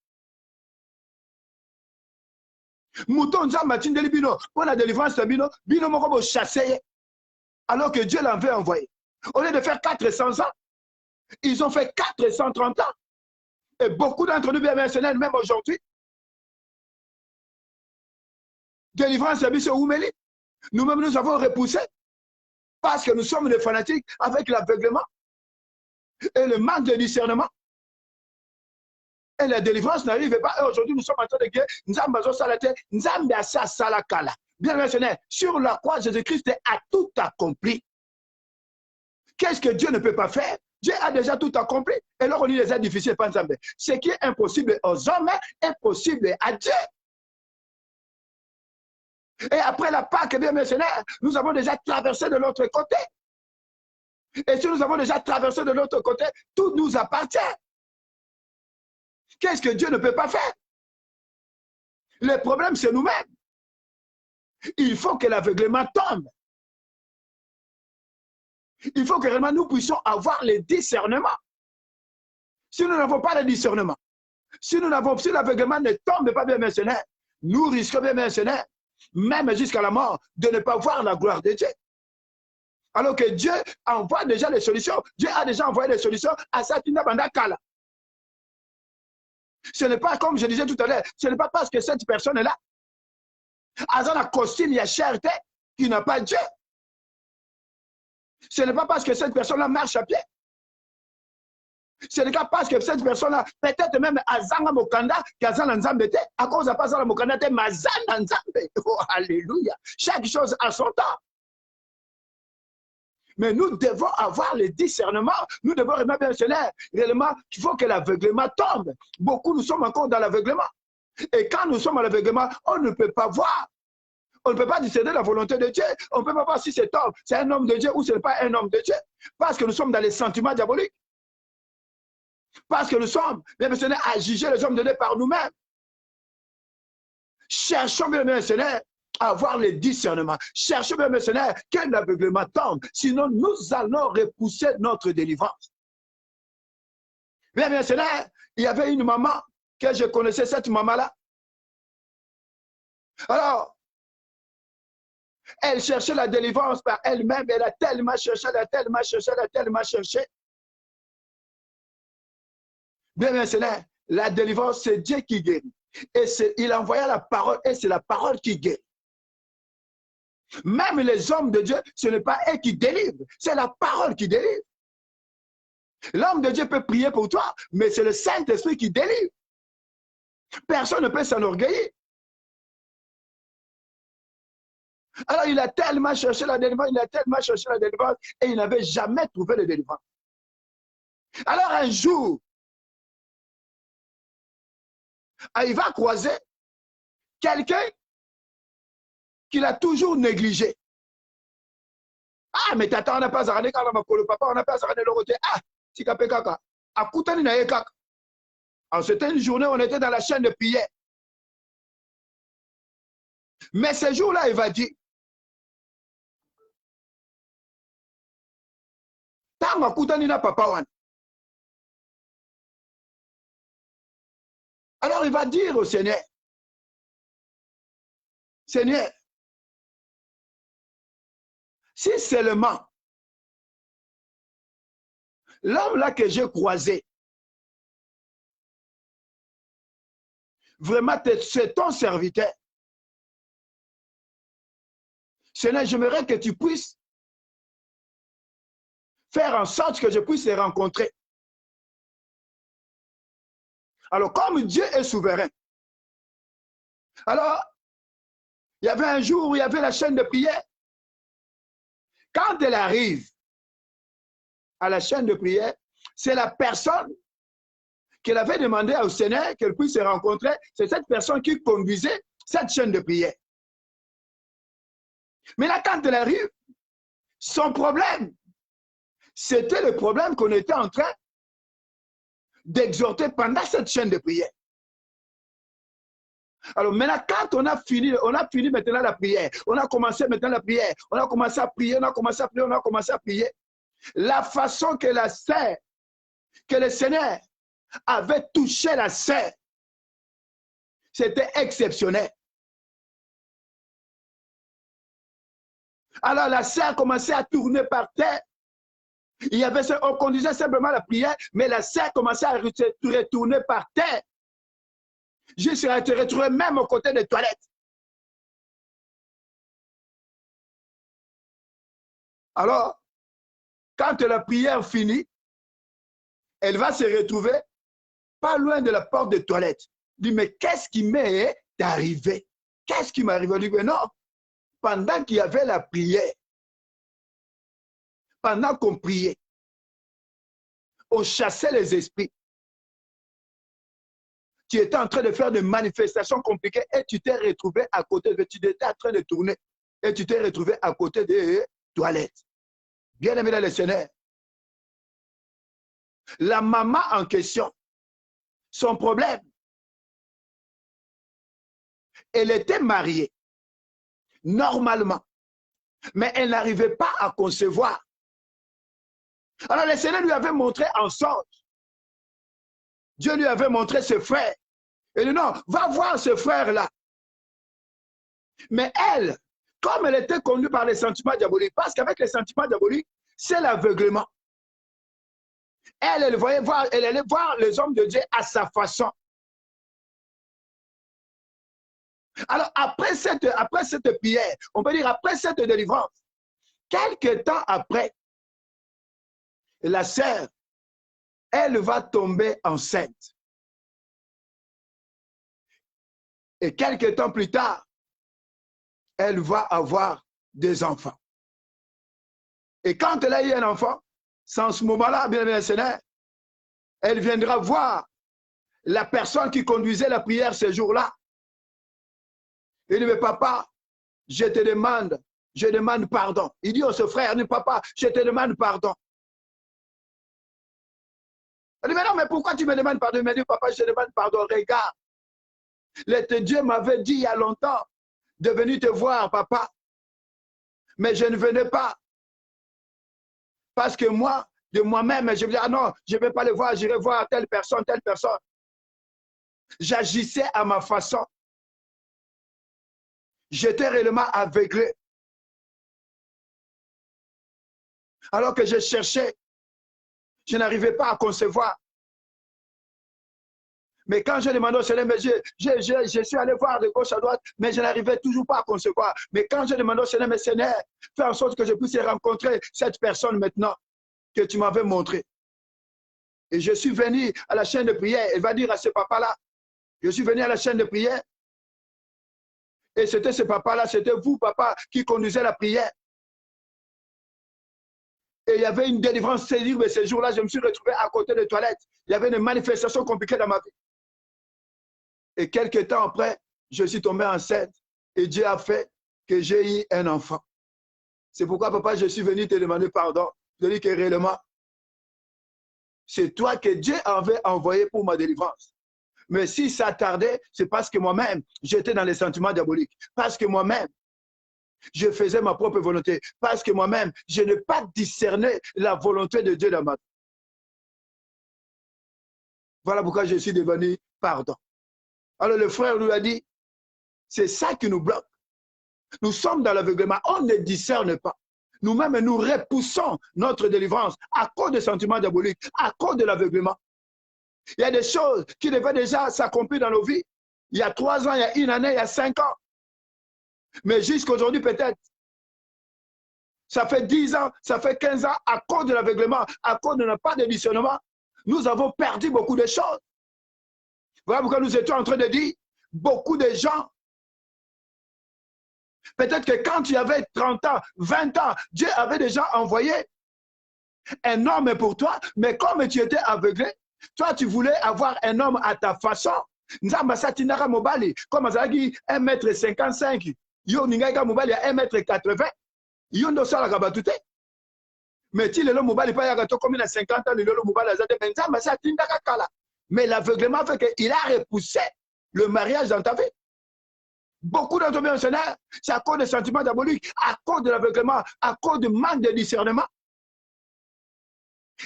Mouton Matin Bino, pour la délivrance, Bino moko chasser. Alors que Dieu l'avait envoyé. Au lieu de faire 400 ans, ils ont fait 430 ans. Et beaucoup d'entre nous, bien mercenaires, même aujourd'hui, délivrance, nous-mêmes, nous avons repoussé parce que nous sommes des fanatiques avec l'aveuglement et le manque de discernement. Et la délivrance n'arrive pas. Et aujourd'hui, nous sommes en train de dire, bien mercenaires, sur la croix, Jésus-Christ a tout accompli. Qu'est-ce que Dieu ne peut pas faire? Dieu a déjà tout accompli. Et là, on dit les aides difficiles. Ce qui est impossible aux hommes est possible à Dieu. Et après la Pâque, bien mercenaires, nous avons déjà traversé de l'autre côté. Et si nous avons déjà traversé de l'autre côté, tout nous appartient. Qu'est-ce que Dieu ne peut pas faire? Le problème, c'est nous-mêmes. Il faut que l'aveuglement tombe. Il faut que vraiment nous puissions avoir le discernement. Si nous n'avons pas le discernement, Si l'aveuglement ne tombe pas, bien mercenaire, nous risquons, bien mercenaire, même jusqu'à la mort, de ne pas voir la gloire de Dieu. Alors que Dieu envoie déjà les solutions. Dieu a déjà envoyé les solutions à Satina Bandakala. Ce n'est pas, comme je disais tout à l'heure, ce n'est pas parce que cette personne est là. Dans la costume, il y a cherté qui n'a pas Dieu. Ce n'est pas parce que cette personne-là marche à pied. Ce n'est pas parce que cette personne-là, peut-être même Azanga Mokanda, Kazana Nzambete, à cause de Azanga Mokanda, Mazana Nzambe. Oh, alléluia. Chaque chose a son temps. Mais nous devons avoir le discernement. Nous devons remettre réellement qu'il faut que l'aveuglement tombe. Beaucoup, nous sommes encore dans l'aveuglement. Et quand nous sommes à l'aveuglement, on ne peut pas voir. On ne peut pas discerner la volonté de Dieu. On ne peut pas voir si cet homme, c'est un homme de Dieu ou ce n'est pas un homme de Dieu. Parce que nous sommes dans les sentiments diaboliques. Parce que nous sommes, bien missionnaires, à juger les hommes de Dieu par nous-mêmes. Cherchons, bien missionnaires, à avoir le discernement. Cherchons, bien missionnaires, que l'aveuglement tombe. Sinon, nous allons repousser notre délivrance. Bien missionnaires, il y avait une maman, que je connaissais cette maman-là. Alors, elle cherchait la délivrance par elle-même. Elle a tellement cherché, elle a tellement cherché, elle a tellement cherché. Bien missionnaire, la délivrance, c'est Dieu qui guérit. Et il envoya la parole, et c'est la parole qui guérit. Même les hommes de Dieu, ce n'est pas eux qui délivrent, c'est la parole qui délivre. L'homme de Dieu peut prier pour toi, mais c'est le Saint-Esprit qui délivre. Personne ne peut s'enorgueillir. Alors il a tellement cherché la délivrance, il a tellement cherché la délivrance, et il n'avait jamais trouvé la délivrance. Alors un jour, il va croiser quelqu'un qu'il a toujours négligé. Ah, mais tata, on n'a pas arrêté quand on a papa, on n'a pas arrêté le côté. Ah, si kaka kaka. A koutani na kaka. Alors c'était une journée, on était dans la chaîne de prière. Mais ce jour-là, il va dire, tant koutani na papa wan. Alors il va dire au Seigneur, Seigneur, si seulement l'homme là que j'ai croisé, vraiment c'est ton serviteur. Seigneur, j'aimerais que tu puisses faire en sorte que je puisse les rencontrer. Alors, comme Dieu est souverain, alors, il y avait un jour où il y avait la chaîne de prière. Quand elle arrive à la chaîne de prière, c'est la personne qu'elle avait demandé au Seigneur qu'elle puisse se rencontrer. C'est cette personne qui conduisait cette chaîne de prière. Mais là, quand elle arrive, son problème, c'était le problème qu'on était en train d'exhorter pendant cette chaîne de prière. Alors maintenant, quand on a fini maintenant la prière, on a commencé maintenant la prière, on a commencé à prier, on a commencé à prier, on a commencé à prier. La façon que la sœur, que le Seigneur avait touché la sœur, c'était exceptionnel. Alors la sœur a commencé à tourner par terre. Il y avait, on conduisait simplement la prière, mais la sœur commençait à retourner par terre. Je serais retrouvé même aux côtés des toilettes. Alors, quand la prière finit, elle va se retrouver pas loin de la porte des toilettes. Elle dit, mais qu'est-ce qui m'est arrivé? Qu'est-ce qui m'est arrivé? Elle dit, mais non, pendant qu'il y avait la prière, pendant qu'on priait, on chassait les esprits. Tu étais en train de faire des manifestations compliquées et tu t'es retrouvé à côté, tu étais en train de tourner et tu t'es retrouvé à côté des toilettes. Bien aimé dans le Seigneur, la maman en question, son problème, elle était mariée, normalement, mais elle n'arrivait pas à concevoir. Alors le Seigneur lui avait montré en songe Dieu lui avait montré ses frères. Il dit non, va voir ce frère-là. Mais elle, comme elle était conduite par les sentiments diaboliques, parce qu'avec les sentiments diaboliques, c'est l'aveuglement. Elle allait voir les hommes de Dieu à sa façon. Alors, après cette prière, on peut dire après cette délivrance, quelques temps après, la sœur, elle va tomber enceinte. Et quelques temps plus tard, elle va avoir des enfants. Et quand elle a eu un enfant, c'est en ce moment-là, bien aimé Seigneur, elle viendra voir la personne qui conduisait la prière ce jour-là. Il dit, mais papa, je demande pardon. Il dit à ce frère, papa, je te demande pardon. Il dit, mais non, mais pourquoi tu me demandes pardon? Il me dit, papa, je te demande pardon. Regarde, Dieu m'avait dit il y a longtemps de venir te voir, papa. Mais je ne venais pas. Parce que moi, de moi-même, je me dis, ah non, je ne vais pas le voir, j'irai voir telle personne, telle personne. J'agissais à ma façon. J'étais réellement aveuglé. Alors que je cherchais, je n'arrivais pas à concevoir. Mais quand je demandais au Seigneur, mais je suis allé voir de gauche à droite, mais je n'arrivais toujours pas à concevoir. Mais quand je demandais au Seigneur, mais Seigneur, fais en sorte que je puisse rencontrer cette personne maintenant que tu m'avais montré. Et je suis venu à la chaîne de prière. Elle va dire à ce papa-là, je suis venu à la chaîne de prière. Et c'était ce papa-là, c'était vous, papa, qui conduisait la prière. Et il y avait une délivrance saisie, mais ce jour-là, je me suis retrouvé à côté des toilettes. Il y avait une manifestation compliquée dans ma vie. Et quelques temps après, je suis tombé enceinte. Et Dieu a fait que j'ai eu un enfant. C'est pourquoi, papa, je suis venu te demander pardon. Je dis que réellement, c'est toi que Dieu avait envoyé pour ma délivrance. Mais si ça tardait, c'est parce que moi-même, j'étais dans les sentiments diaboliques. Parce que moi-même, je faisais ma propre volonté. Parce que moi-même, je n'ai pas discerné la volonté de Dieu dans ma vie. Voilà pourquoi je suis devenu pardon. Alors le frère nous a dit, c'est ça qui nous bloque. Nous sommes dans l'aveuglement, on ne discerne pas. Nous-mêmes, nous repoussons notre délivrance à cause des sentiments diaboliques, à cause de l'aveuglement. Il y a des choses qui devaient déjà s'accomplir dans nos vies. Il y a 3 ans, il y a 1 année, il y a 5 ans. Mais jusqu'à aujourd'hui, peut-être, ça fait 10 ans, ça fait 15 ans, à cause de l'aveuglement, à cause de pas de discernement, nous avons perdu beaucoup de choses. Voilà pourquoi nous étions en train de dire, beaucoup de gens, peut-être que quand tu avais 30 ans, 20 ans, Dieu avait déjà envoyé un homme pour toi, mais comme tu étais aveuglé, toi tu voulais avoir un homme à ta façon. Nzamba Tinara Mobali, comme Azagi, 1m55, yo Ningaïga Mobali à 1m80, yo ndo sala kabatute. Mais si le Mobali pas yagato comme il a 50 ans, le Mobali a zade, mais Nzamba Tinara Kala. Mais l'aveuglement fait qu'il a repoussé le mariage dans ta vie. Beaucoup d'entre nous, c'est à cause des sentiments diaboliques, à cause de l'aveuglement, à cause du manque de discernement.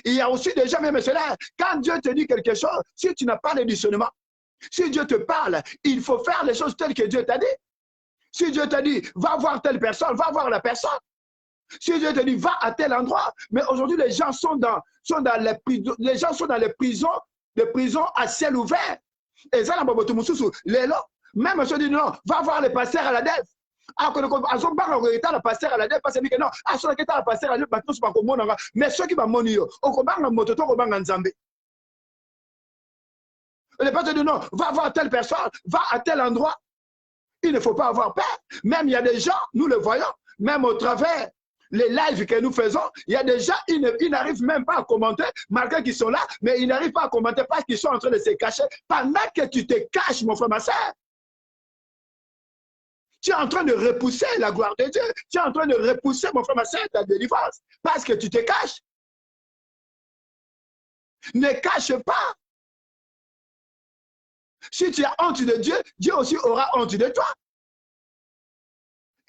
Il y a aussi des gens, même cela, quand Dieu te dit quelque chose, si tu n'as pas de discernement, si Dieu te parle, il faut faire les choses telles que Dieu t'a dit. Si Dieu t'a dit, va voir telle personne, va voir la personne. Si Dieu te dit, va à tel endroit. Mais aujourd'hui, les gens sont dans les prisons, les gens sont dans les prisons à ciel ouvert. Et ça, même ceux disent, non, va voir les pasteurs à la DEF. Mais ceux qui vont mourir, les pasteurs disent non, va voir telle personne, va à tel endroit. Il ne faut pas avoir peur. Même il y a des gens, nous le voyons, même au travers les lives que nous faisons, il y a des gens, ils n'arrivent même pas à commenter, malgré qu'ils sont là, mais ils n'arrivent pas à commenter parce qu'ils sont en train de se cacher. Pendant que tu te caches, mon frère, ma soeur, tu es en train de repousser la gloire de Dieu. Tu es en train de repousser, mon frère, ma soeur, ta délivrance, parce que tu te caches. Ne cache pas. Si tu as honte de Dieu, Dieu aussi aura honte de toi.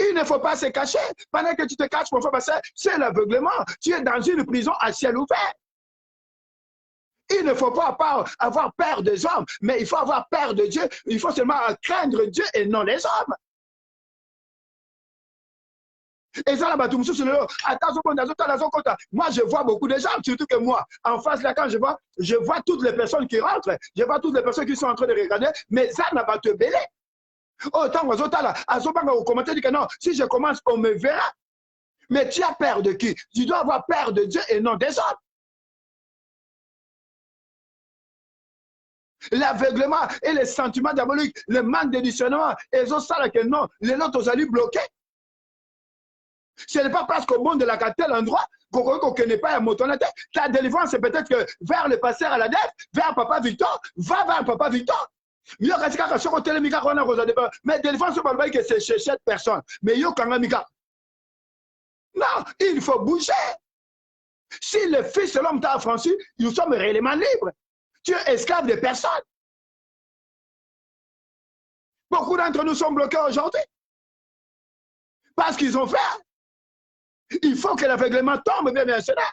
Il ne faut pas se cacher. Pendant que tu te caches, mon frère, c'est l'aveuglement. Tu es dans une prison à ciel ouvert. Il ne faut pas avoir peur des hommes, mais il faut avoir peur de Dieu. Il faut seulement craindre Dieu et non les hommes. Et ça, là-bas, tout le monde, moi, je vois beaucoup de gens, surtout que moi, en face, là, quand je vois toutes les personnes qui rentrent, je vois toutes les personnes qui sont en train de regarder, mais ça n'a pas te belé. Autant que non, si je commence, on me verra. Mais tu as peur de qui? Tu dois avoir peur de Dieu et non des hommes. L'aveuglement et les sentiments diaboliques, le manque de discernement, et ça, que non, les autres ont allé bloquer. Ce n'est pas parce qu'au monde de la tel endroit qu'on ne connaît pas un mot. Ta délivrance, c'est peut-être que vers le pasteur à la dette, vers Papa Victor, va vers Papa Victor. Mais délivrance, c'est pas que c'est chez cette personne. Mais non, il faut bouger. Si le Fils de l'homme t'a affranchi, nous sommes réellement libres. Tu es esclave de personne. Beaucoup d'entre nous sont bloqués aujourd'hui. Parce qu'ils ont fait. Il faut que l'aveuglement tombe, bien cela.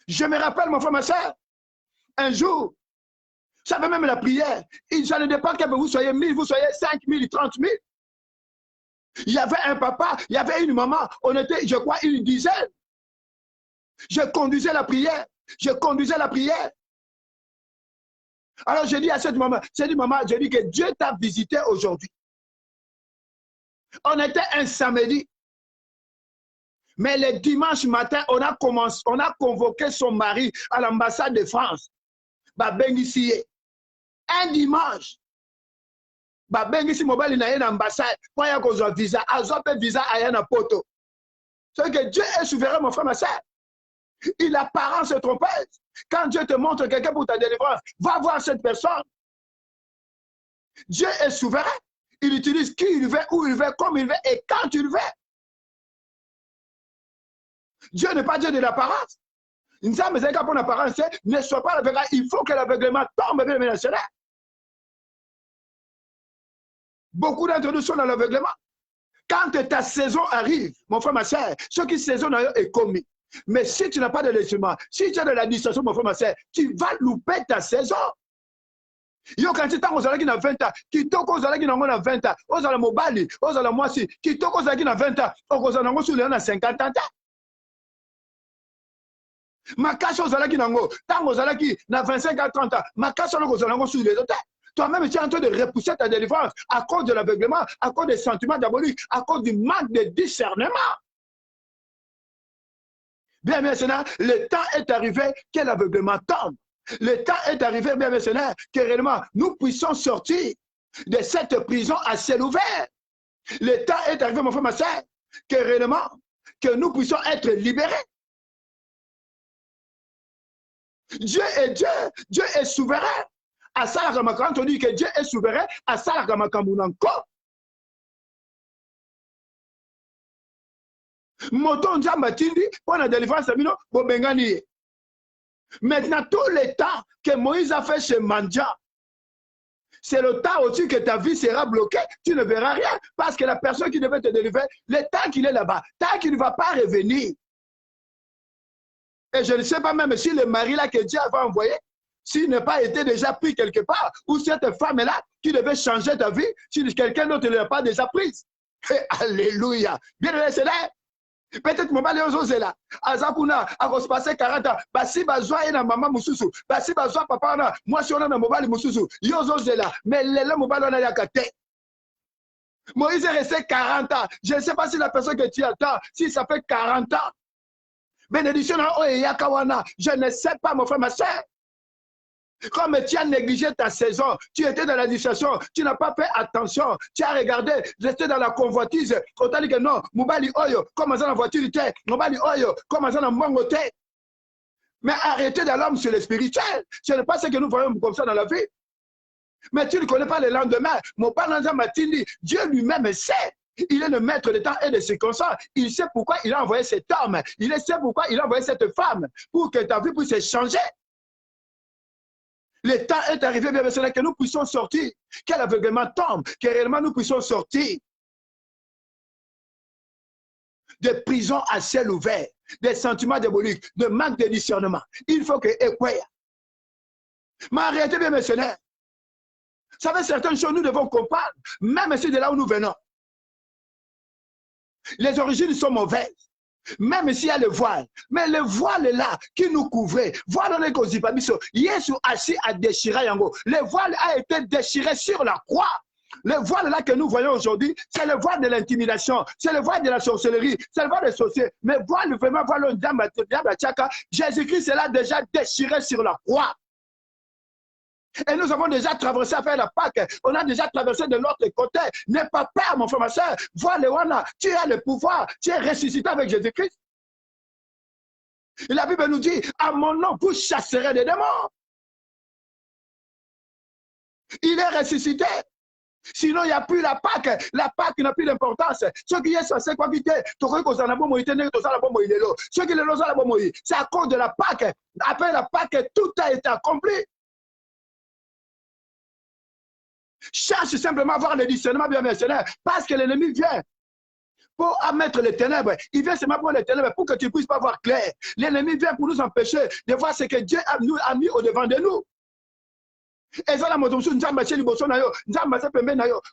Je me rappelle, mon frère, ma soeur, un jour, ça fait même la prière. Ça ne dépend que vous soyez 1000, vous soyez 5000, 30 000. Il y avait un papa, il y avait une maman, on était, je crois, une dizaine. Je conduisais la prière. Je conduisais la prière. Alors je dis à cette maman, je dis que Dieu t'a visité aujourd'hui. On était un samedi. Mais le dimanche matin, on a convoqué son mari à l'ambassade de France. Un dimanche. Bengisi mobile na l'ambassade. Pour y avoir visa, visa à un poto. C'est que Dieu est souverain, mon frère, ma soeur. Il a apparence trompeuse. Quand Dieu te montre quelqu'un pour ta délivrance, va voir cette personne. Dieu est souverain. Il utilise qui il veut, où il veut, comme il veut et quand il veut. Dieu n'est pas Dieu de l'apparence. Ne soit pas l'aveugle. Il faut que l'aveuglement tombe. Beaucoup d'entre nous sont dans l'aveuglement. Quand ta saison arrive, mon frère, ma soeur, ce qui saison est commis. Mais si tu n'as pas de laissement, si tu as de la distraction, mon frère, ma soeur, tu vas louper ta saison. Yo quand tu as 20 ans, qui toko ozalaki nango na 20 ans, ozala mobali, ozala mwasi, qui toko ozalaki na 20 ans, okozala nango sur na 50 ans. Makasi ozalaki nango, tango ozalaki na 25 à 30 ans, makasi ozala nango sur les autres. Toi-même, tu es en train de repousser ta délivrance à cause de l'aveuglement, à cause des sentiments diaboliques, à cause du manque de discernement. Bien maintenant, le temps est arrivé que l'aveuglement tombe. Le temps est arrivé, bien maintenant, que réellement nous puissions sortir de cette prison à ciel ouvert. Le temps est arrivé, mon frère, ma soeur, que réellement, que nous puissions être libérés. Dieu est Dieu, Dieu est souverain. À ça, quand on dit que Dieu est souverain, à ça, encore. Moton Djamatindi, pour la délivrance, maintenant, tout le temps que Moïse a fait chez Mandia, c'est le temps aussi que ta vie sera bloquée. Tu ne verras rien. Parce que la personne qui devait te délivrer, le temps qu'il est là-bas, tant qu'il ne va pas revenir. Et je ne sais pas même si le mari là que Dieu avait envoyé, s'il n'a pas été déjà pris quelque part, ou cette femme-là qui devait changer ta vie, si quelqu'un d'autre ne l'a pas déjà prise. Alléluia. Bien aimé, c'est là. Peut-être que mobile est là. Azakuna, à se passer 40 ans. Basi bazwa et na maman mususu. Basi bazwa papa na. Moi, si on a un mobile mususu. Yozo là. Mais le mobile on a yakate. Moïse est resté 40 ans. Je ne sais pas si la personne que tu attends, si ça fait 40 ans. Bénédiction na o yakawana. Je ne sais pas, mon frère, ma soeur. Comme tu as négligé ta saison, tu étais dans la distraction, tu n'as pas fait attention, tu as regardé, resté dans la convoitise, on t'a dit que non, Moubali Oyo, comment ça la voiture était, Moubali Oyo, comment ça la mongote. Mais arrêtez de l'homme sur le spirituel. Ce n'est pas ce que nous voyons comme ça dans la vie. Mais tu ne connais pas le lendemain. Mon père Matindi, Dieu lui-même sait. Il est le maître des temps et des circonstances. Il sait pourquoi il a envoyé cet homme. Il sait pourquoi il a envoyé cette femme. Pour que ta vie puisse changer. Le temps est arrivé, bien sûr, que nous puissions sortir, que l'aveuglement tombe, que réellement nous puissions sortir de prison à ciel ouvert. des sentiments diaboliques, de manque de discernement. Il faut que écoute. Mais en réalité, bien missionnaire, vous savez, certaines choses nous devons comprendre, même si de là où nous venons. Les origines sont mauvaises. Même s'il y a le voile, mais le voile est là qui nous couvrait. Voilà les causes. Jésus assis a déchiré yango. Le voile a été déchiré sur la croix. Le voile là que nous voyons aujourd'hui, c'est le voile de l'intimidation, c'est le voile de la sorcellerie, c'est le voile des sorciers. Mais voile vraiment, voilà le diable, Jésus-Christ est là déjà déchiré sur la croix. Et nous avons déjà traversé à faire la Pâque. On a déjà traversé de l'autre côté. N'aie pas peur, mon frère, ma soeur. Vois le Wana. Tu as le pouvoir. Tu es ressuscité avec Jésus-Christ. Et la Bible nous dit, à mon nom, vous chasserez des démons. Il est ressuscité. Sinon, il n'y a plus la Pâque. La Pâque n'a plus d'importance. Ce qui est censé quoi quitter, c'est à cause de la Pâque. Après la Pâque, tout a été accompli. Cherche simplement à avoir le discernement bien missionnaire parce que l'ennemi vient pour mettre les ténèbres. Il vient seulement pour les ténèbres pour que tu ne puisses pas voir clair. L'ennemi vient pour nous empêcher de voir ce que Dieu a mis au devant de nous. Et ça,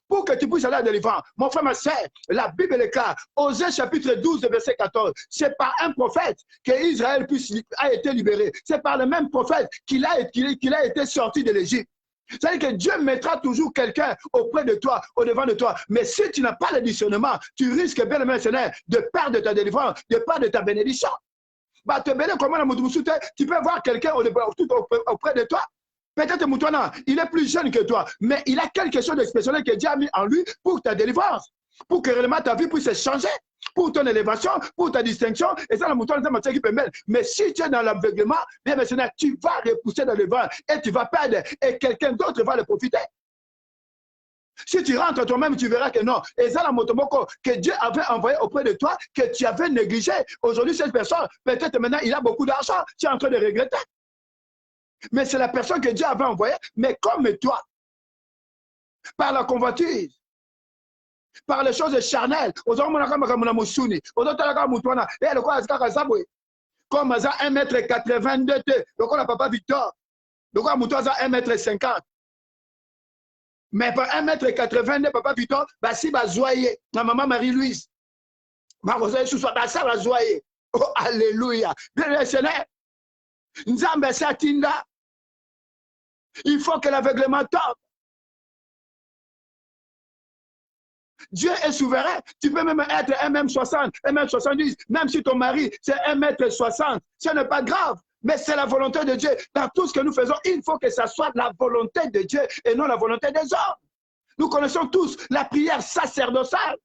pour que tu puisses aller à délivrance. Mon frère, ma soeur, la Bible est claire. Osée chapitre 12, verset 14. C'est par un prophète que Israël a été libéré. C'est par le même prophète qu'il a été sorti de l'Égypte. C'est-à-dire que Dieu mettra toujours quelqu'un auprès de toi, au devant de toi. Mais si tu n'as pas le discernement, tu risques bien de perdre ta délivrance, de perdre ta bénédiction. Bah, tu peux voir quelqu'un auprès de toi. Peut-être Moutouana, il est plus jeune que toi, mais il a quelque chose d'exceptionnel que Dieu a mis en lui pour ta délivrance, pour que réellement ta vie puisse changer, pour ton élévation, pour ta distinction. Et ça, la Moutouana, c'est un matière qui peut mettre. Mais si tu es dans l'aveuglement, bien maintenant, tu vas repousser dans le vent et tu vas perdre et quelqu'un d'autre va le profiter. Si tu rentres toi-même, tu verras que non. Et ça, la motomoko que Dieu avait envoyé auprès de toi, que tu avais négligé. Aujourd'hui, cette personne, peut-être maintenant, il a beaucoup d'argent. Tu es en train de regretter. Mais c'est la personne que Dieu avait envoyée. Mais comme toi, par la convoitise, par les choses charnelles, comme 1m82, donc on n'a pas Victor. Donc on a 1m50. Mais par 1m82, papa Victor, bah si bah zoyer, ma maman Marie-Louise, ma rosée sous soi, bah ça va zoyer. Oh alléluia. Bien Seigneur, Nzambe Satinda. Il faut que l'aveuglement tombe. Dieu est souverain. Tu peux même être 1m60, 1m70, même si ton mari c'est 1m60. Ce n'est pas grave, mais c'est la volonté de Dieu. Dans tout ce que nous faisons, il faut que ça soit la volonté de Dieu et non la volonté des hommes. Nous connaissons tous la prière sacerdotale.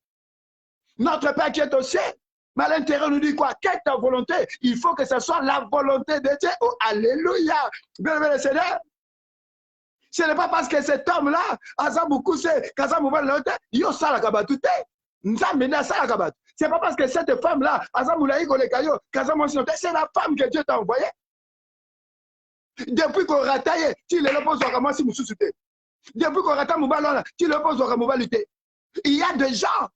Notre Père qui est au ciel. Mais à l'intérieur, nous dit quoi? Quelle est ta volonté? Il faut que ça soit la volonté de Dieu. Oh, alléluia. Bien, bien, Seigneur. Ce n'est pas parce que cet homme-là, c'est pas parce que cette femme-là, c'est la femme que Dieu t'a envoyée. Depuis qu'on rataille, tu le reposes à comment si vous souciez. Depuis qu'on rataille Moubalona, tu le reposes à Moubalité. Il y a des gens,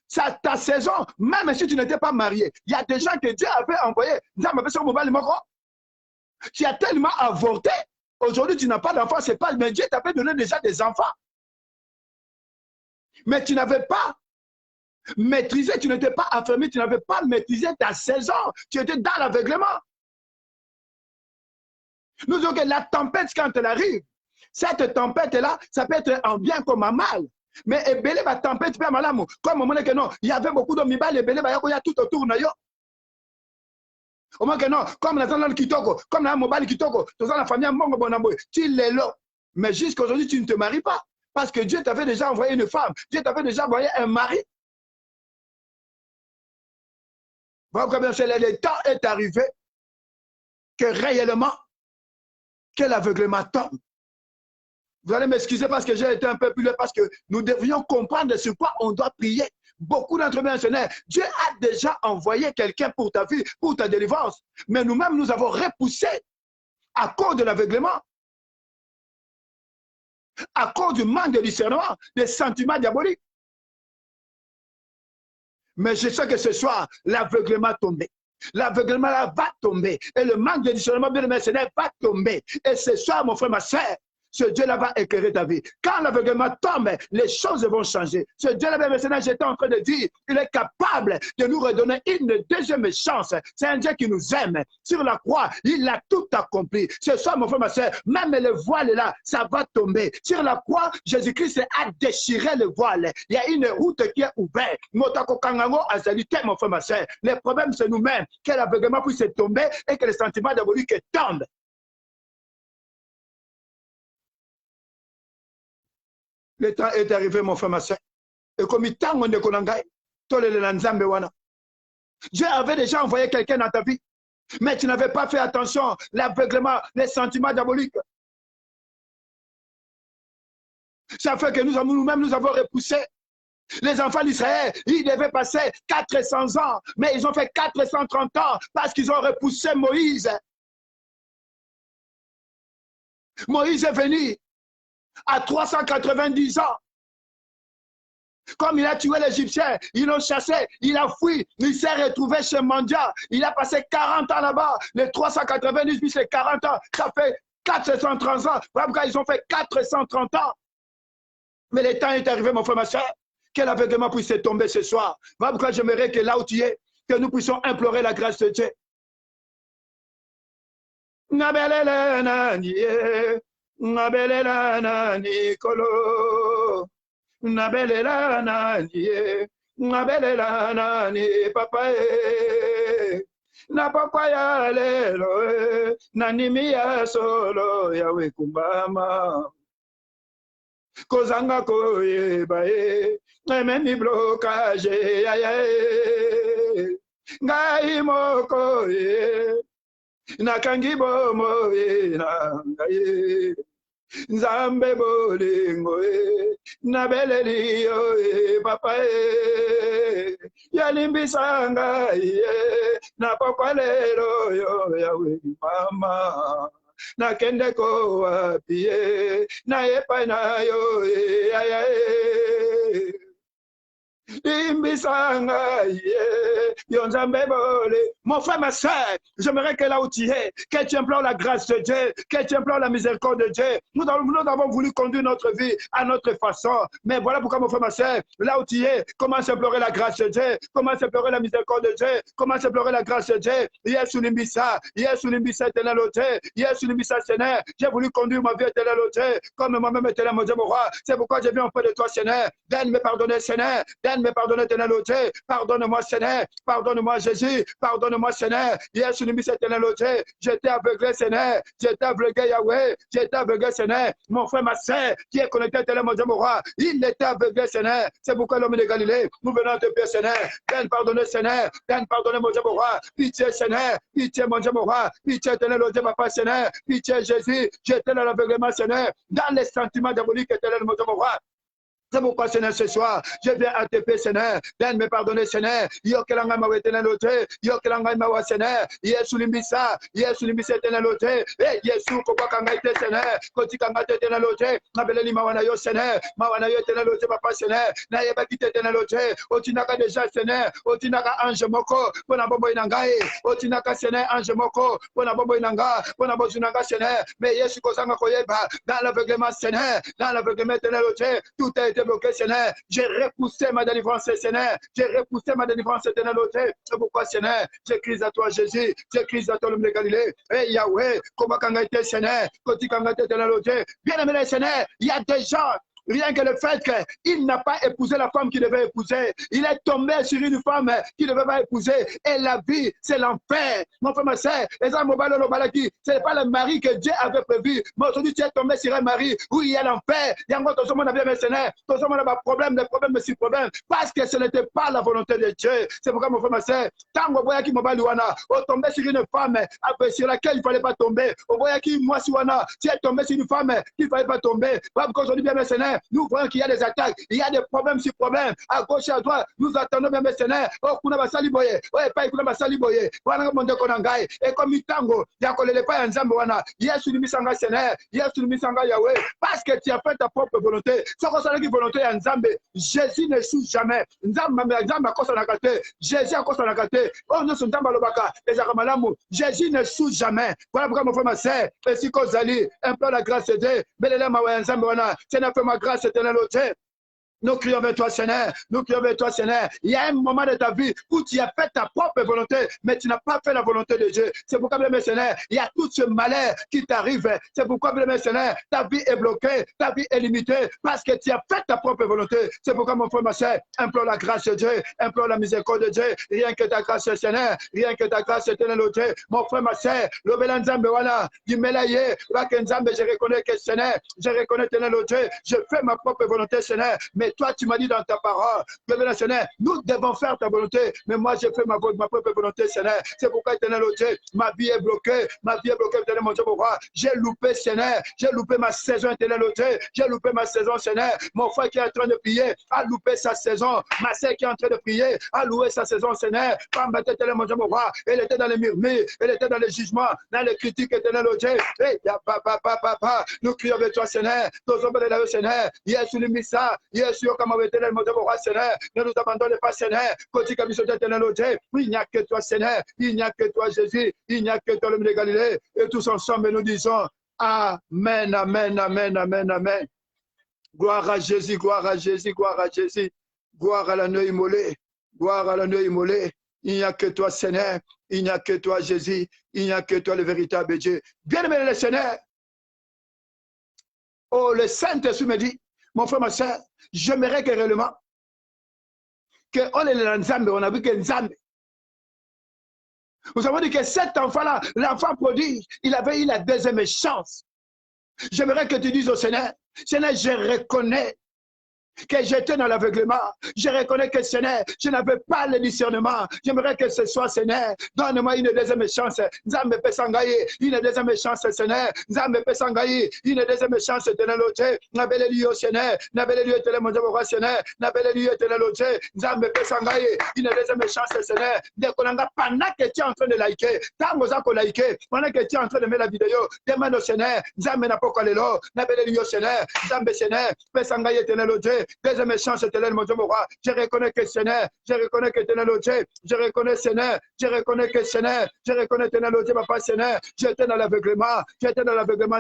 c'est ta saison, même si tu n'étais pas marié, il y a des gens que Dieu avait envoyés. Tu as tellement avorté. Aujourd'hui, tu n'as pas d'enfant, c'est pas, mais Dieu t'avait donné déjà des enfants. Mais tu n'avais pas maîtrisé, tu n'étais pas affirmé, tu n'avais pas maîtrisé ta saison. Tu étais dans l'aveuglement. Nous disons que la tempête, quand elle arrive, cette tempête-là, ça peut être en bien comme en mal. Mais Ebele, la tempête, comme on dit que non, il y avait beaucoup d'hommes, il y a tout autour. Au moins que non, comme la zone Kitoko, comme la mobile Kitoko, dans la famille Mongo Bonamboy, tu l'es là. Mais jusqu'à aujourd'hui, tu ne te maries pas. Parce que Dieu t'avait déjà envoyé une femme. Dieu t'avait déjà envoyé un mari. Le temps est arrivé que réellement, que l'aveuglement tombe. Vous allez m'excuser parce que j'ai été un peu plus long, parce que nous devrions comprendre sur quoi on doit prier. Beaucoup d'entre nous, Dieu a déjà envoyé quelqu'un pour ta vie, pour ta délivrance. Mais nous-mêmes, nous avons repoussé à cause de l'aveuglement, à cause du manque de discernement, des sentiments diaboliques. Mais je sais que ce soir, l'aveuglement tombé. L'aveuglement là va tomber. Et le manque de discernement, bien aimé Seigneur, va tomber. Et ce soir, mon frère, ma soeur, ce Dieu-là va éclairer ta vie. Quand l'aveuglement tombe, les choses vont changer. Ce Dieu-là, bien aimé Seigneur, j'étais en train de dire, il est capable de nous redonner une deuxième chance. C'est un Dieu qui nous aime. Sur la croix, il a tout accompli. Ce soir, mon frère, ma soeur, même le voile là, ça va tomber. Sur la croix, Jésus-Christ a déchiré le voile. Il y a une route qui est ouverte. Mon frère, ma soeur. Le problème, c'est nous-mêmes. Que l'aveuglement puisse tomber et que le sentiment diabolique tombe. Le temps est arrivé, mon frère, ma soeur. Et comme il t'a Dieu avait déjà envoyé quelqu'un dans ta vie, mais tu n'avais pas fait attention. L'aveuglement, les sentiments diaboliques. Ça fait que nous-mêmes, nous avons repoussé. Les enfants d'Israël, ils devaient passer 400 ans, mais ils ont fait 430 ans parce qu'ils ont repoussé Moïse. Moïse est venu à 390 ans. Comme il a tué l'Égyptien, ils l'ont chassé, il a fui, il s'est retrouvé chez Mandia. Il a passé 40 ans là-bas. Les 390 plus les 40 ans, ça fait 430 ans. Voilà pourquoi ils ont fait 430 ans. Mais le temps est arrivé, mon frère, ma soeur, que l'aveuglement puisse tomber ce soir. Voilà pourquoi j'aimerais que là où tu es, que nous puissions implorer la grâce de Dieu. Nabelela nani, nabelela nani, papa na papa ya lelo, nani miya solo ya wekumbama. Kozanga koyeba memi blocage ya ngai moko nakangi bomo na ngai. Nzambe bolingo nabeleli papa yalimbisanga na papa lelo yo yawe mama nakende ko wapi na yepa na yo mon frère, ma soeur, j'aimerais que là où tu es, que tu implores la grâce de Dieu, que tu implores la miséricorde de Dieu. Nous avons voulu conduire notre vie à notre façon. Mais voilà pourquoi, mon frère, ma soeur, là où tu es, commence à implorer la grâce de Dieu, commence à implorer la miséricorde de Dieu, commence à implorer la grâce de Dieu. Hier sous l'imbissa, éternel au Dieu, hier sous l'imbissa, Seigneur, j'ai voulu conduire ma vie éternelle au Dieu, comme moi-même éternel, mon Dieu, mon roi. C'est pourquoi j'ai bien auprès de toi, Seigneur. Donne me pardonner, Seigneur. Me pardonner, éternel Dieu. Pardonne-moi, Seigneur. Pardonne-moi, Jésus. Pardonne-moi, Seigneur. Hier, sur le éternel Dieu, j'étais aveuglé, Seigneur. J'étais aveuglé, Yahweh. J'étais aveuglé, Seigneur. Mon frère, ma soeur, qui est connecté, éternel, mon Dieu, mon roi. Il était aveuglé, Seigneur. C'est pourquoi l'homme de Galilée, nous venons te payer, Seigneur. Viens pardonner, Seigneur. Viens pardonner, mon Dieu, mon roi. Pitié, Seigneur. Pitié, mon Dieu, mon roi. Pitié, éternel Dieu, papa, Seigneur. Pitié, Jésus. J'étais dans l'aveuglement, Seigneur. Dans les sentiments diaboliques, éternel, mon Dieu, mon roi. C'est pourquoi, Seigneur, ce soir, je viens à te payer, Seigneur. Viens me pardonner, Seigneur. Yokelanga ma éternel Dieu. Yokelanga ma Seigneur. Yesu limbisa. Yesu limbisa éternel Dieu. Et Yesu kokwa kanga ite, Seigneur. Koti kanga éternel Dieu. Nabele li mawana yo, Seigneur. Mawana yo éternel Dieu, papa, Seigneur. Na yeba kite éternel Dieu. Otinaka déjà, Seigneur. Otinaka ange moko. Pona bombo inangae. Otinaka, Seigneur, ange moko. Pona bombo inanga. Pona bozunanga, Seigneur. Mais Yesu kozanga koyeba. Dans l'aveuglement, Seigneur. Dans l'aveuglement éternel Dieu. Tout est bloqué, Seigneur. J'ai repoussé ma délivrance, Seigneur. J'ai repoussé ma délivrance, éternel Dieu. C'est pourquoi, Seigneur, je crie à toi, Jésus. Je crie à toi, l'homme de Galilée. Et Yahweh, comment quand été, Seigneur, quand tu as été, éternel Dieu. Bien aimé, Seigneur, il y a des gens. Rien que le fait qu'il n'a pas épousé la femme qu'il devait épouser. Il est tombé sur une femme qu'il ne devait pas épouser. Et la vie, c'est l'enfer. Mon frère, ma soeur, ce n'est pas le mari que Dieu avait prévu. Mais aujourd'hui, tu es tombé sur un mari où il y a l'enfer. Il y a encore tout le monde a bien mercenaire. Tout le monde a des problèmes, mais problèmes. Parce que ce n'était pas la volonté de Dieu. C'est pourquoi, mon frère, ma soeur, tant qu'on voit qu'il m'a tombé sur une femme sur laquelle il ne fallait pas tomber. On voit qu'il moi, si tu es tombé sur une femme qu'il ne fallait pas tomber. Parce qu'aujourd'hui, bien mercenaire, Seigneur, nous voyons qu'il y a des attaques, il y a des problèmes sur problèmes, à gauche et à droite, nous attendons même, Seigneur, oh, kuna basali boye, ouais, pas kuna basali boye, wana monde konangai, et comme itango, yakolele pas ensemble wana, yesu ni misanga Seigneur, yesu ni misanga Yahweh, parce que tu as fait ta propre volonté, ce qu'on s'en volonté en Nzambe, Jésus ne sous jamais, Nzambe a kosa na kate, Jésus a kosa na kate, oh, nous sommes dans Balobaka, les Aramalamu, Jésus ne sous jamais, voilà pourquoi mon frère, ma sœur, et si Kozali, un peu la grâce de Dieu, mais les lames à Nzambe wana, Seigneur, fais ma grâce éternelle au Dieu. Nous crions vers toi, Seigneur. Nous crions vers toi, Seigneur. Il y a un moment de ta vie où tu as fait ta propre volonté, mais tu n'as pas fait la volonté de Dieu. C'est pourquoi, bien, Seigneur, il y a tout ce malheur qui t'arrive. C'est pourquoi, bien, Seigneur, ta vie est bloquée, ta vie est limitée, parce que tu as fait ta propre volonté. C'est pourquoi, mon frère, ma soeur, implore la grâce de Dieu, implore la miséricorde de Dieu. Rien que ta grâce, Seigneur, rien que ta grâce éternelle au Dieu. Mon frère, ma soeur, le Bélanzambe, voilà, du Mélaye, je reconnais que Seigneur, je reconnais éternel au Dieu, je fais ma propre volonté, Seigneur. Mais toi, tu m'as dit dans ta parole, Seigneur, nous devons faire ta volonté, mais moi, je fais ma propre volonté, Seigneur. C'est pourquoi, éternel au Dieu, ma vie est bloquée, éternel mon Dieu, mon roi. J'ai loupé, Seigneur, j'ai loupé ma saison, éternel au Dieu, j'ai loupé ma saison, Seigneur. Mon frère qui est en train de prier a loupé sa saison, ma sœur qui est en train de prier a loué sa saison, Seigneur. Pas éternel mon Dieu, mon roi. Elle était dans les murmures, elle était dans les jugements, dans les critiques, éternel au Dieu. Et papa, nous crions avec toi, Seigneur, nous sommes de la Seigneur, yes, sur le missa, yes, sur comme éternel mon Dieu, mon roi, Seigneur, ne nous abandonne pas, Seigneur, côté comme éternel au Dieu, il n'y a que toi, Seigneur, il n'y a que toi, Jésus, il n'y a que toi, l'homme de Galilée, et tous ensemble, nous disons, Amen, Amen, Amen, Amen, Amen. Gloire à Jésus, gloire à Jésus, gloire à Jésus, gloire à l'agneau immolé, gloire à l'agneau immolé. Il n'y a que toi, Seigneur, il n'y a que toi, Jésus, il n'y a que toi, le véritable Dieu. Bien-aimé le Seigneur, oh, le Saint-Esprit me dit, mon frère, ma soeur, j'aimerais que réellement, qu'on est dans Nzambe, on a vu que Nzambe. Vous savez que cet enfant-là, l'enfant prodige, il avait eu la deuxième chance. J'aimerais que tu dises au Seigneur, Seigneur, je reconnais que j'étais dans l'aveuglement. Je reconnais que, Seigneur, je n'avais pas le discernement. J'aimerais que ce soit, Seigneur, donne-moi une deuxième chance. Nzambe peut s'engager, une deuxième chance, Seigneur. Nzambe peut s'engager, une deuxième chance, Seigneur, l'autre. N'abelle lui au Seigneur, n'abelle lui éternel, mon Dieu, mon roi, Seigneur. N'abelle lui éternel, l'autre. Nzambe peut s'engager, une deuxième chance, Seigneur. Dès qu'on a pendant que tu es en train de liker, tant que tu as liké, pendant que tu es en train de mettre la vidéo, demande au Seigneur, Nzambe n'a pas collé là, n'abelle lui au Seigneur, Nzambe, Seigneur, peut s'engager, éternel, l'autre. Deuxième chance, éternel, mon Dieu, mon roi. Je reconnais que Seigneur, je reconnais que éternel, au Dieu. Je reconnais Seigneur, je reconnais que Seigneur, je reconnais éternel, au Dieu, papa, Seigneur. J'étais dans l'aveuglement,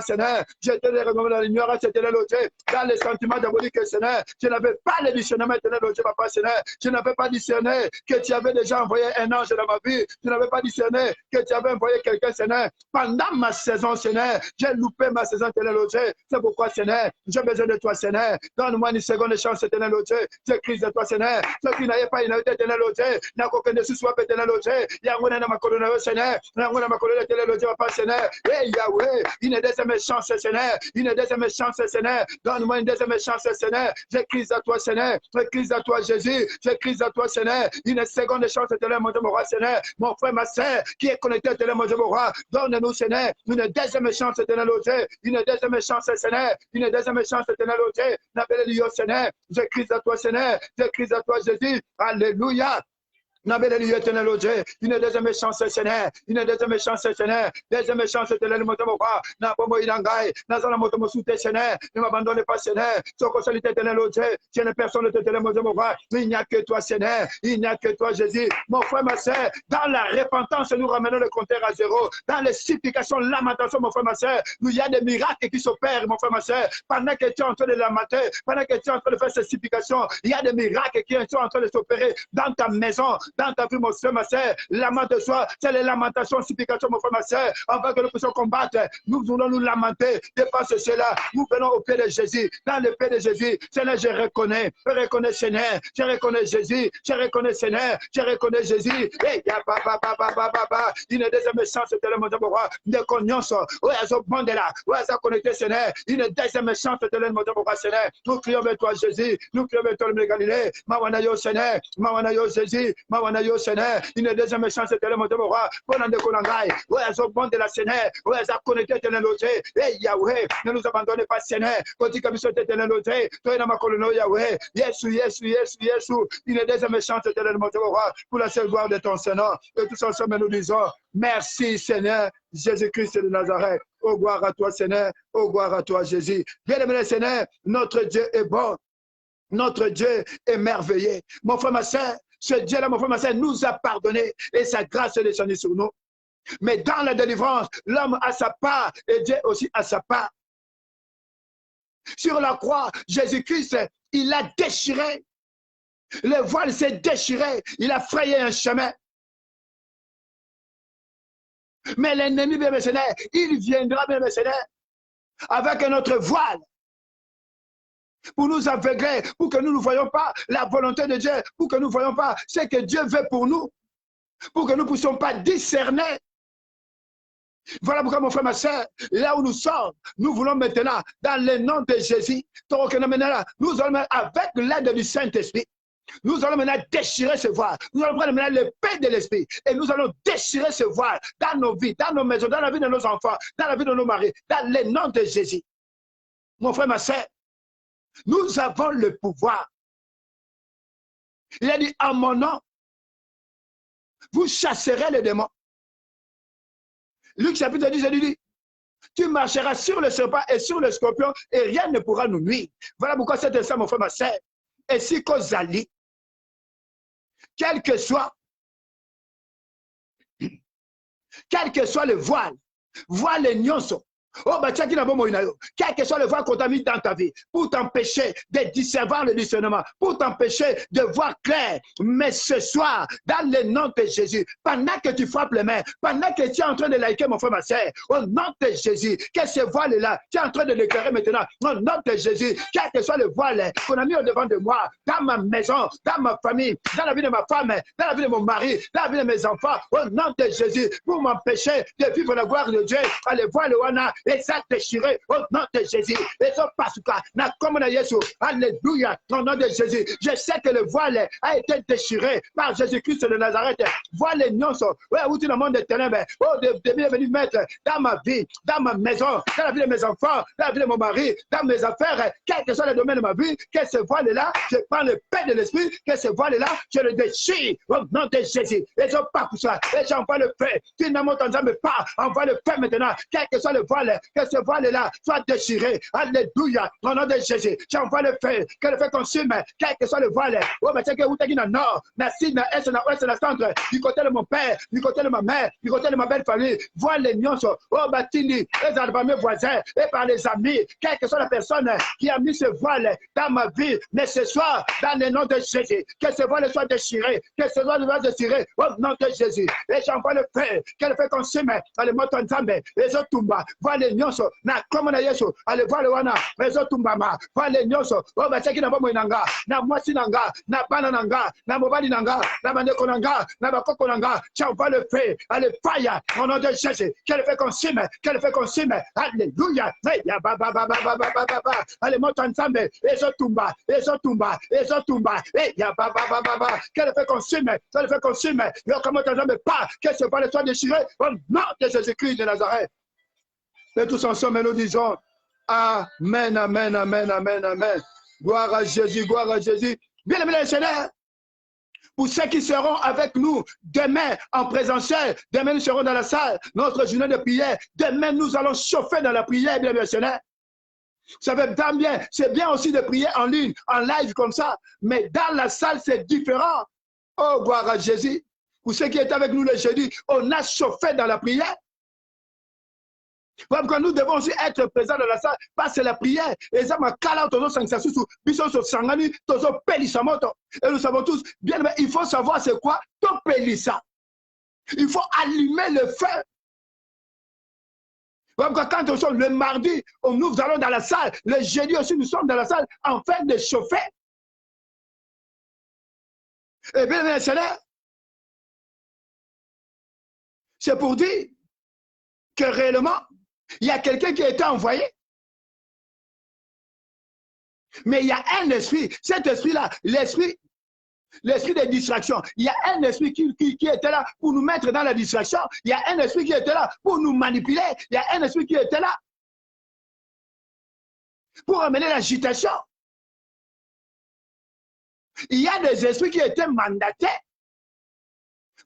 Seigneur. J'étais dans l'ignorance, éternel, au Dieu. Dans les sentiments diaboliques, Seigneur. Je n'avais pas le discernement, éternel, au Dieu, papa, Seigneur. Je n'avais pas discerné que tu avais déjà envoyé un ange dans ma vie. Je n'avais pas discerné que tu avais envoyé quelqu'un, Seigneur. Pendant ma saison, Seigneur, j'ai loupé ma saison, éternel, au Dieu. C'est pourquoi, Seigneur, j'ai besoin de toi, Seigneur. Donne-moi une seconde chance, éternel, au Dieu. Je crie de toi, Seigneur. Ceux qui n'avaient pas une éternel, au Dieu, n'a qu'aucun de ce soit éternel, au Dieu. Il y a un ma colonne, Seigneur. Il y a un ma colonne, éternel, au Dieu, papa, Seigneur. Et Yahweh, une deuxième chance, Seigneur. Une deuxième chance, Seigneur. Donne-moi une deuxième chance, Seigneur. Je crie à toi, Seigneur. Je crie à toi, Jésus. Je crie à toi, Seigneur. Une seconde chance, éternel, mon Dieu, mon roi, Seigneur. Mon frère, ma soeur, qui est connecté, éternel, mon Dieu, mon roi. Donne-nous, Seigneur, une deuxième chance, éternel, au Dieu. Une deuxième chance, Seigneur. Une deuxième chance, éternel, au Dieu. N'appelle-le, Seigneur. Je crie à toi, Seigneur. Je crie à toi, Jésus. Alléluia. Une deuxième chance, Seigneur. Une deuxième chance, Seigneur. Deuxième chance, éternel, mon Dieu, mon roi. N'a pas moi, n'a pas mon Dieu, Seigneur. Ne m'abandonne pas, Seigneur. Sans consolité, éternel, Dieu. Je n'ai personne de éternel, mon Dieu, mon roi. Il n'y a que toi, Seigneur. Il n'y a que toi, Jésus. Mon frère, ma soeur, dans la repentance, nous ramenons le compteur à zéro. Dans les supplications, lamentations, mon frère, ma soeur, il y a des miracles qui s'opèrent, mon frère, ma soeur. Pendant que tu es en train de lamenter, pendant que tu es en train de faire ces supplications, il y a des miracles qui sont en train de s'opérer dans ta maison. Dans ta vie, mon frère, ma soeur, lamente de soi, c'est les lamentations, supplications, mon frère, ma soeur, avant que nous puissions combattre. Nous voulons nous lamenter, dépasse cela. Nous venons au pied de Jésus, dans le pied de Jésus. Seigneur, je reconnais Seigneur, je reconnais Jésus, je reconnais Seigneur, je reconnais Jésus. Et une deuxième chance, éternel, mon Dieu, mon roi, de connaissance, où est-ce bon de là, où est-ce connecté, Seigneur, une deuxième chance, éternel, mon Dieu, mon roi, Seigneur. Nous crions vers toi, Jésus, nous crions vers toi, le Galilée, Mawanayo, Seigneur, Mawanayo, Jésus, Wanayo Seigneur, une deuxième chance, éternel, mon Dieu, mon roi, pour l'an de Konangai, où elles ont bon de la Seigneur, où elles ont connecté, éternel, logé, et Yahweh, ne nous abandonnez pas, Seigneur, quand tu comme ça, éternel, logé, toi, dans ma colonne, Yahweh, Yesu, une deuxième chance, éternel, mon Dieu, mon roi, pour la seule gloire de ton Seigneur, et tous ensemble, nous disons, merci, Seigneur, Jésus-Christ de Nazareth, oh, gloire à toi, Seigneur, oh, gloire à toi, Jésus, bien-aimé, Seigneur, notre Dieu est bon. Notre Dieu est merveilleux. Mon frère, ma soeur, ce Dieu-là, mon frère, ma soeur, nous a pardonné et sa grâce est descendue sur nous. Mais dans la délivrance, l'homme a sa part et Dieu aussi a sa part. Sur la croix, Jésus-Christ, il a déchiré. Le voile s'est déchiré. Il a frayé un chemin. Mais l'ennemi, bien mercenaire, il viendra, bien mercenaire, avec notre voile. Pour nous aveugler, pour que nous ne voyons pas la volonté de Dieu, pour que nous ne voyons pas ce que Dieu veut pour nous, pour que nous ne puissions pas discerner. Voilà pourquoi, mon frère, ma soeur, là où nous sommes, nous voulons maintenant, dans le nom de Jésus, nous allons avec l'aide du Saint-Esprit, nous allons maintenant déchirer ce voile. Nous allons prendre maintenant l'épée de l'Esprit et nous allons déchirer ce voile dans nos vies, dans nos maisons, dans la vie de nos enfants, dans la vie de nos maris, dans le nom de Jésus. Mon frère, ma soeur, nous avons le pouvoir. Il a dit, en mon nom, vous chasserez les démons. Luc chapitre 10, il dit, tu marcheras sur le serpent et sur le scorpion et rien ne pourra nous nuire. Voilà pourquoi c'est ça, mon frère, ma soeur. Et si Kozali, quel que soit le voile les nyonso, oh, bah, quel que soit le voile qu'on t'a mis dans ta vie, pour t'empêcher de discerner le discernement, pour t'empêcher de voir clair. Mais ce soir, dans le nom de Jésus, pendant que tu frappes les mains, pendant que tu es en train de liker, mon frère, ma soeur, au nom de Jésus, que ce voile-là, tu es en train de déclarer maintenant, au nom de Jésus, quel que soit le voile qu'on a mis au devant de moi, dans ma maison, dans ma famille, dans la vie de ma femme, dans la vie de mon mari, dans la vie de mes enfants, au nom de Jésus, pour m'empêcher de vivre la gloire de Dieu, allez voir le wana, et ça déchiré au nom de Jésus. Et ça passe quoi? Na comme na Yesu. Alléluia. Au nom de Jésus. Je sais que le voile a été déchiré par Jésus-Christ de Nazareth. Voile nyonso. Ouais, où tu le monde de ténèbres. Oh, de venir mettre dans ma vie, dans ma maison, dans la vie de mes enfants, dans la vie de mon mari, dans mes affaires, quel que soit le domaine de ma vie, que ce voile-là, je prends le paix de l'esprit, que ce voile-là, je le déchire au nom de Jésus. Et je pars pour ça. Et j'envoie le feu. Tu n'as pas entendu me pas. Envoie le feu maintenant. Quel que soit le voile, que ce voile-là soit déchiré. Alléluia. Au nom de Jésus. J'envoie le feu. Que le feu consume. Quel que soit le voile. Oh, mais c'est que vous êtes dans le nord, dans le sud, dans l'est, dans l'ouest, dans le centre. Du côté de mon père, du côté de ma mère, du côté de ma belle famille. Voile les nyonso. Oh, Batini. Les albums voisins. Et par les amis. Quelle que soit la personne qui a mis ce voile dans ma vie. Mais ce soir, dans le nom de Jésus. Que ce voile soit déchiré. Que ce voile soit déchiré. Au nom de Jésus. Et j'envoie le feu. Que le feu consume. Allez, moi, ton zambe. Et je tombe. Voile nyonso na comme na Yesu ale voile wana mezo tumbama voile nyonso o ba teki na bomo nanga na mwasi nanga na bana nanga na mobali nanga na bandeko nanga na bakoko nanga j'envoie le feu ale fire au nom de Jésus qu'elle fait consume alléluia ya ba ale moto ensemble ezo tumba et ya ba qu'elle fait consume yo comme ensemble pas que ce voile soit déchiré au nom de Jésus-Christ de Nazareth. Et tous ensemble, nous disons Amen, Amen, Amen, Amen, Amen. Gloire à Jésus, gloire à Jésus. Bien aimé les Seigneur, pour ceux qui seront avec nous demain en présentiel, demain nous serons dans la salle, notre journée de prière. Demain nous allons chauffer dans la prière, bien aimé les Seigneur. Ça veut bien, c'est bien aussi de prier en ligne, en live comme ça, mais dans la salle c'est différent. Oh, gloire à Jésus. Pour ceux qui étaient avec nous le jeudi, on a chauffé dans la prière. Pourquoi nous devons aussi être présents dans la salle, parce que la prière, et nous savons tous, bien, mais il faut savoir c'est quoi, il faut allumer le feu. Quand nous sommes le mardi, nous allons dans la salle, le jeudi aussi, nous sommes dans la salle en train de chauffer. Et bien, mes seigneurs, c'est pour dire que réellement, il y a quelqu'un qui a été envoyé. Mais il y a un esprit. Cet esprit-là, l'esprit L'esprit de distraction. Il y a un esprit qui était là pour nous mettre dans la distraction. Il y a un esprit qui était là pour nous manipuler. Il y a un esprit qui était là pour amener l'agitation. Il y a des esprits qui étaient mandatés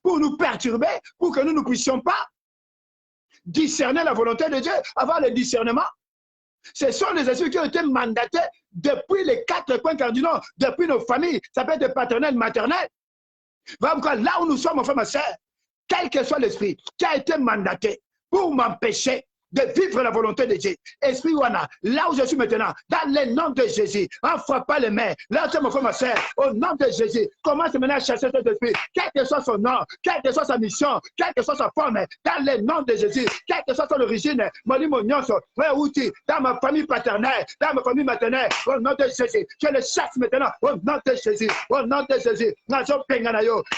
pour nous perturber, pour que nous ne puissions pas discerner la volonté de Dieu, avoir le discernement. Ce sont des esprits qui ont été mandatés depuis les 4 points cardinaux, depuis nos familles, ça peut être paternel, maternel. Voilà là où nous sommes, mon frère, ma soeur, quel que soit l'esprit qui a été mandaté pour m'empêcher de vivre la volonté de Dieu. Esprit Wana, là où je suis maintenant, dans le nom de Jésus, en frappant les mains, là où mon frère, ma soeur, au nom de Jésus, commence maintenant à chasser cet esprit, quel que soit son nom, quelle que soit sa mission, quelle que soit sa forme, dans le nom de Jésus, quelle que soit son origine, dans ma famille paternelle, dans ma famille maternelle, au nom de Jésus, je le chasse maintenant, au nom de Jésus, au nom de Jésus,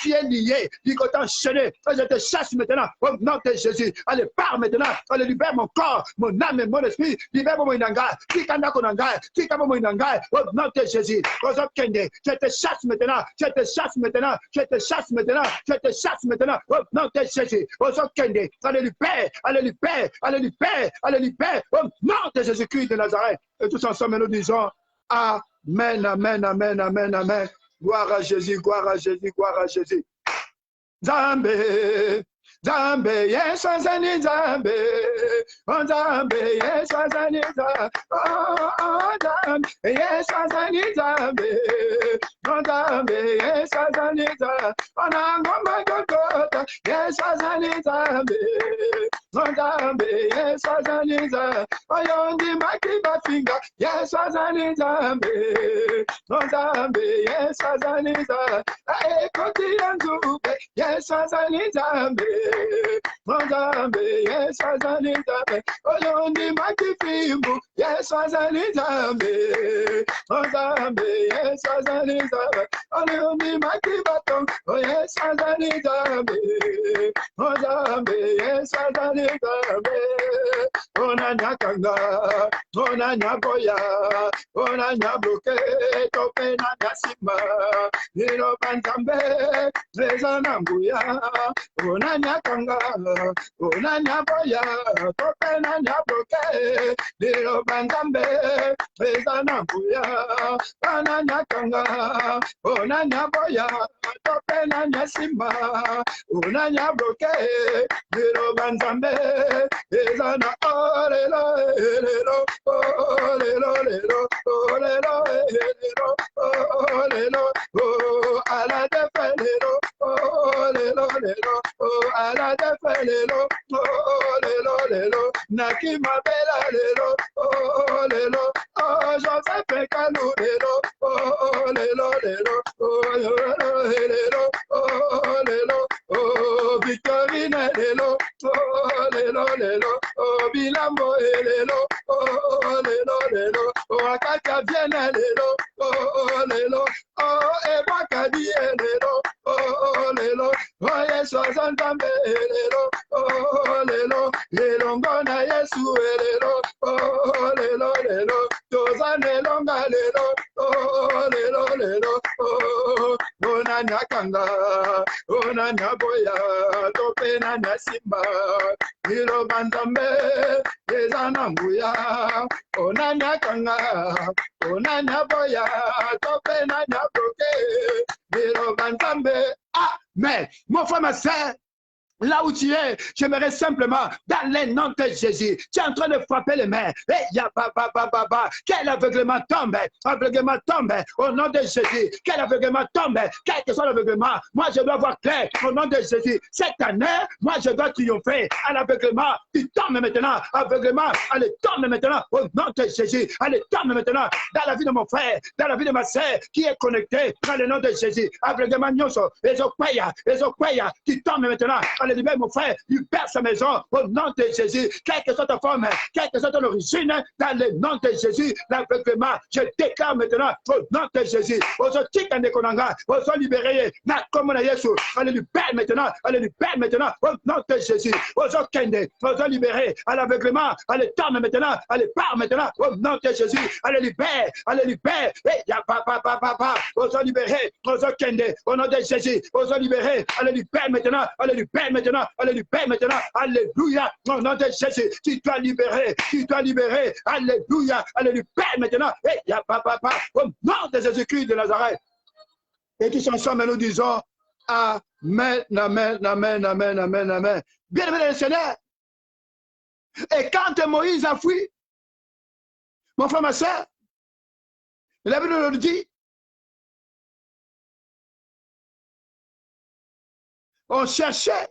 qui est lié, qui est enchaîné, je te chasse maintenant, au nom de Jésus, allez, pars maintenant, allez, libère mon corps, mon âme et mon esprit, libère mon inanga, qui kanda konanga, qui kanda mon inanga, au nom de Jésus, je te chasse maintenant, je te chasse maintenant, je te chasse maintenant, je te chasse maintenant, au nom de Jésus, allez lui paix, allez lui paix, allez lui paix, allez lui paix, au nom de Jésus-Christ de Nazareth. Et tous ensemble, nous disons Amen, Amen, Amen, Amen, Amen. Gloire à Jésus, gloire à Jésus, gloire à Jésus. Zambé. Zambe, yes, Zani Zambe, on Zambe, yes, Zani Zambe, oh, Zambe, yes, Zani Zambe, on Zambe, yes, Zani Zambe, on Angoma Gogota, yes, Zani Zambe, on Zambe, yes, Zani Zambe, on Yondi Makiba Finger, yes, Zani Zambe, on Zambe, yes, Zani Zambe, I Koti Anzuke, yes, Zani Zambe. Mozambe, yes, Azanizambe. Oyondi Makifimbu, yes, Azanizambe. Mozambe, yes, Azanizambe. Oyondi Makibaton, oh, yes, Azanizambe. Mozambe, yes, Azanizambe. Onanya Kanga, Onanya Boya, Onanya Bloke, Topena Nasima, Nino Banzambe, Rezanambuya, Onanya Kanga, Onanya Boya, Topena Nyaboke, Nino Banzambe, Rezanambuya, Onanya Kanga, Onanya Boya, Topena Nasima, Onanya Bloke, Nino Banzambe, Rezana Olelo, Olelo, Olelo, Olelo, Olelo, Olelo, Olelo, oh, ala de felelo, Olelo, Olelo, oh, ala de felelo, Olelo, Olelo, Nakima Bela, Olelo, Olelo, oh, Joseph Kalu, Olelo, Olelo, Olelo, Olelo, Olelo, oh, Victorine, Olelo, Olelo, Olelo, oh, Bilambo, Olelo, Olelo, Olelo, oh, Akacha Vienne, Olelo, Olelo, oh, Ebakadi, Olelo, Olelo, oh, Yesu Zantambe, Olelo, Olelo, Elongona Yesu, Olelo, Olelo, Olelo, Tozane Longa, Olelo, Olelo, Olelo, oh, Onanya Kanga, Onanya Boya, Topena Nasimba, Hilo Bantambe, Ezanambuya, Onanya Kanga, Onanya Boya, Topena Naboke, Hilo Bantambe. Amen. Mon frère, ma soeur, là où tu es, j'aimerais simplement, dans le nom de Jésus, tu es en train de frapper les mains. Et quel aveuglement tombe, au nom de Jésus. Quel aveuglement tombe, quel que soit l'aveuglement. Moi, je dois voir clair au nom de Jésus. Cette année, moi, je dois triompher à l'aveuglement. Il tombe maintenant, aveuglement, allez, tombe maintenant au nom de Jésus. Allez, tombe maintenant dans la vie de mon frère, dans la vie de ma soeur qui est connectée dans le nom de Jésus. Aveuglement, nyoso, ezokwaya, qui tombe maintenant. Allez, allez, libère mon frère, libère sa maison, au nom de Jésus, quelle que soit ta forme, quelle que soit ton origine, dans le nom de Jésus, l'aveuglement, je déclare maintenant, au nom de Jésus, aux autres Konanga, aux libérés, na comme on a Yesu, allez, libère maintenant, au nom de Jésus, aux autres Kende, aux libérés, à l'aveuglement, allez, tourne maintenant, allez, part maintenant, au nom de Jésus, allez, libère, et ya papa, aux libérés, aux Kende, au nom de Jésus, aux libérés, allez, libère maintenant, alléluia, au nom de Jésus, tu dois libérer, alléluia, libère maintenant, et ya papa, au nom de Jésus-Christ de Nazareth. Et tous ensemble, nous disons Amen, amen, amen, amen, amen, amen. Bien-aimé le Seigneur. Et quand Moïse a fui, mon frère, ma soeur, la Bible nous dit, on cherchait,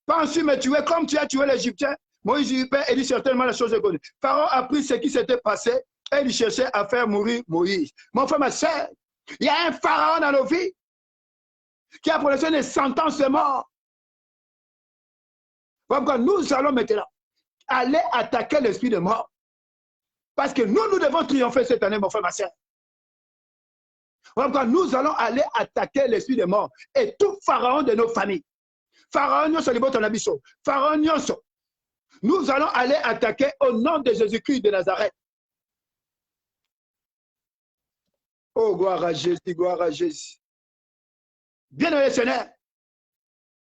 pense me tuer comme tu as tué l'Égyptien. Moïse et dit certainement la chose connue. Pharaon a pris ce qui s'était passé et il cherchait à faire mourir Moïse. Mon frère, ma soeur, il y a un pharaon dans nos vies qui a prononcé des sentences de mort. Pourquoi nous allons maintenant aller attaquer l'esprit de mort. Parce que nous devons triompher cette année, mon frère, ma soeur. Pourquoi nous allons aller attaquer l'esprit de mort et tout pharaon de nos familles. Pharaon, nous allons aller attaquer au nom de Jésus-Christ de Nazareth. Oh, gloire à Jésus, gloire à Jésus. Bien-aimé Seigneur,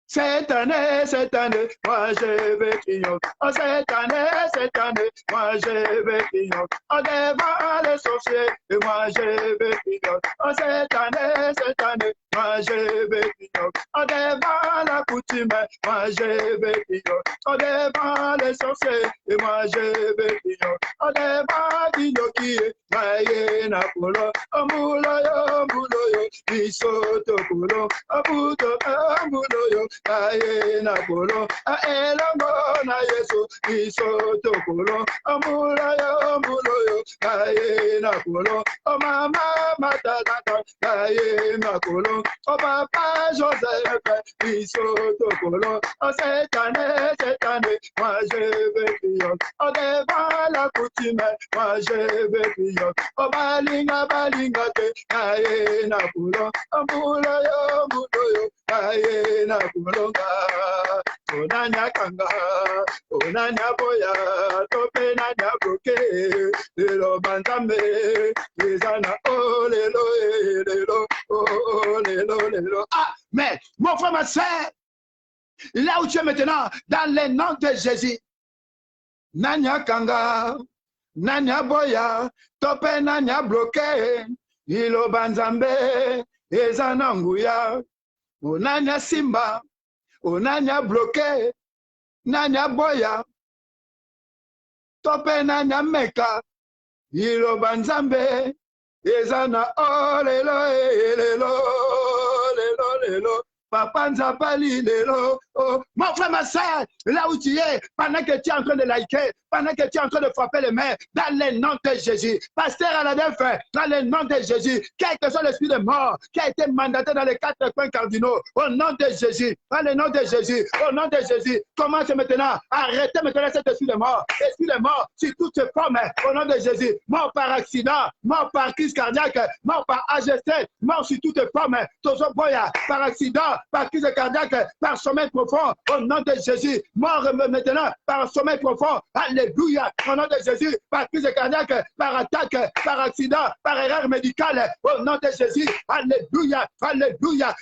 cette année, moi je vais triompher. Oh, cette année, moi je vais triompher. Oh, devant les sorciers, et moi je vais triompher. Oh, cette année, moi je vais triompher. Oh, devant la coutume, moi je vais triompher. Oh, devant les sorciers, et moi je vais triompher. Oh, devant Dinoki, Maye Napolo, oh, Mouloyo, Bisoto Pulo, oh, Buto, Mouloyo. Aye na bolo, aelongo na Yesu, isoto bolo, amulayo, aye na bolo, o mama matata, aye na bolo, o papa Joseph, isoto bolo, o cette année, moi je vais prier, o devant la coutume, moi je vais prier, o balinga te, aye na bolo, amulayo, aye na bolo. Onanya kanga, onanya boya, tope nanya broke, lelo banzambe, lezana oh lelo. Ah, mais mon frère, ma soeur, là où tu es maintenant, dans le nom de Jésus, nanya kanga, nanya boya, tope nanya broke, lelo banzambe, lezana nguya, onanya simba. Onanya bloqué, nanya boya, tope nanya meka, ilo banzambe, ezana oh lelo, papa nzapali lelo. Oh, mon frère, ma soeur, là où tu es, pendant que tu es en train de liker, pendant que tu es en train de frapper les mains, dans le nom de Jésus, pasteur Aladef, dans le nom de Jésus, quel que soit l'esprit de mort qui a été mandaté dans les 4 points cardinaux, au nom de Jésus, dans le nom de Jésus, au nom de Jésus, commence maintenant, arrêtez maintenant cet esprit de mort, sur toutes ses formes, au nom de Jésus, mort par accident, mort par crise cardiaque, mort par AGC, mort sur toutes ses formes, Tozo Boya, par accident, par crise cardiaque, par sommeil profond, au nom de Jésus, mort maintenant, par sommeil profond, alléluia, au nom de Jésus, par crise cardiaque, par attaque, par accident, par erreur médicale, au nom de Jésus, alléluia,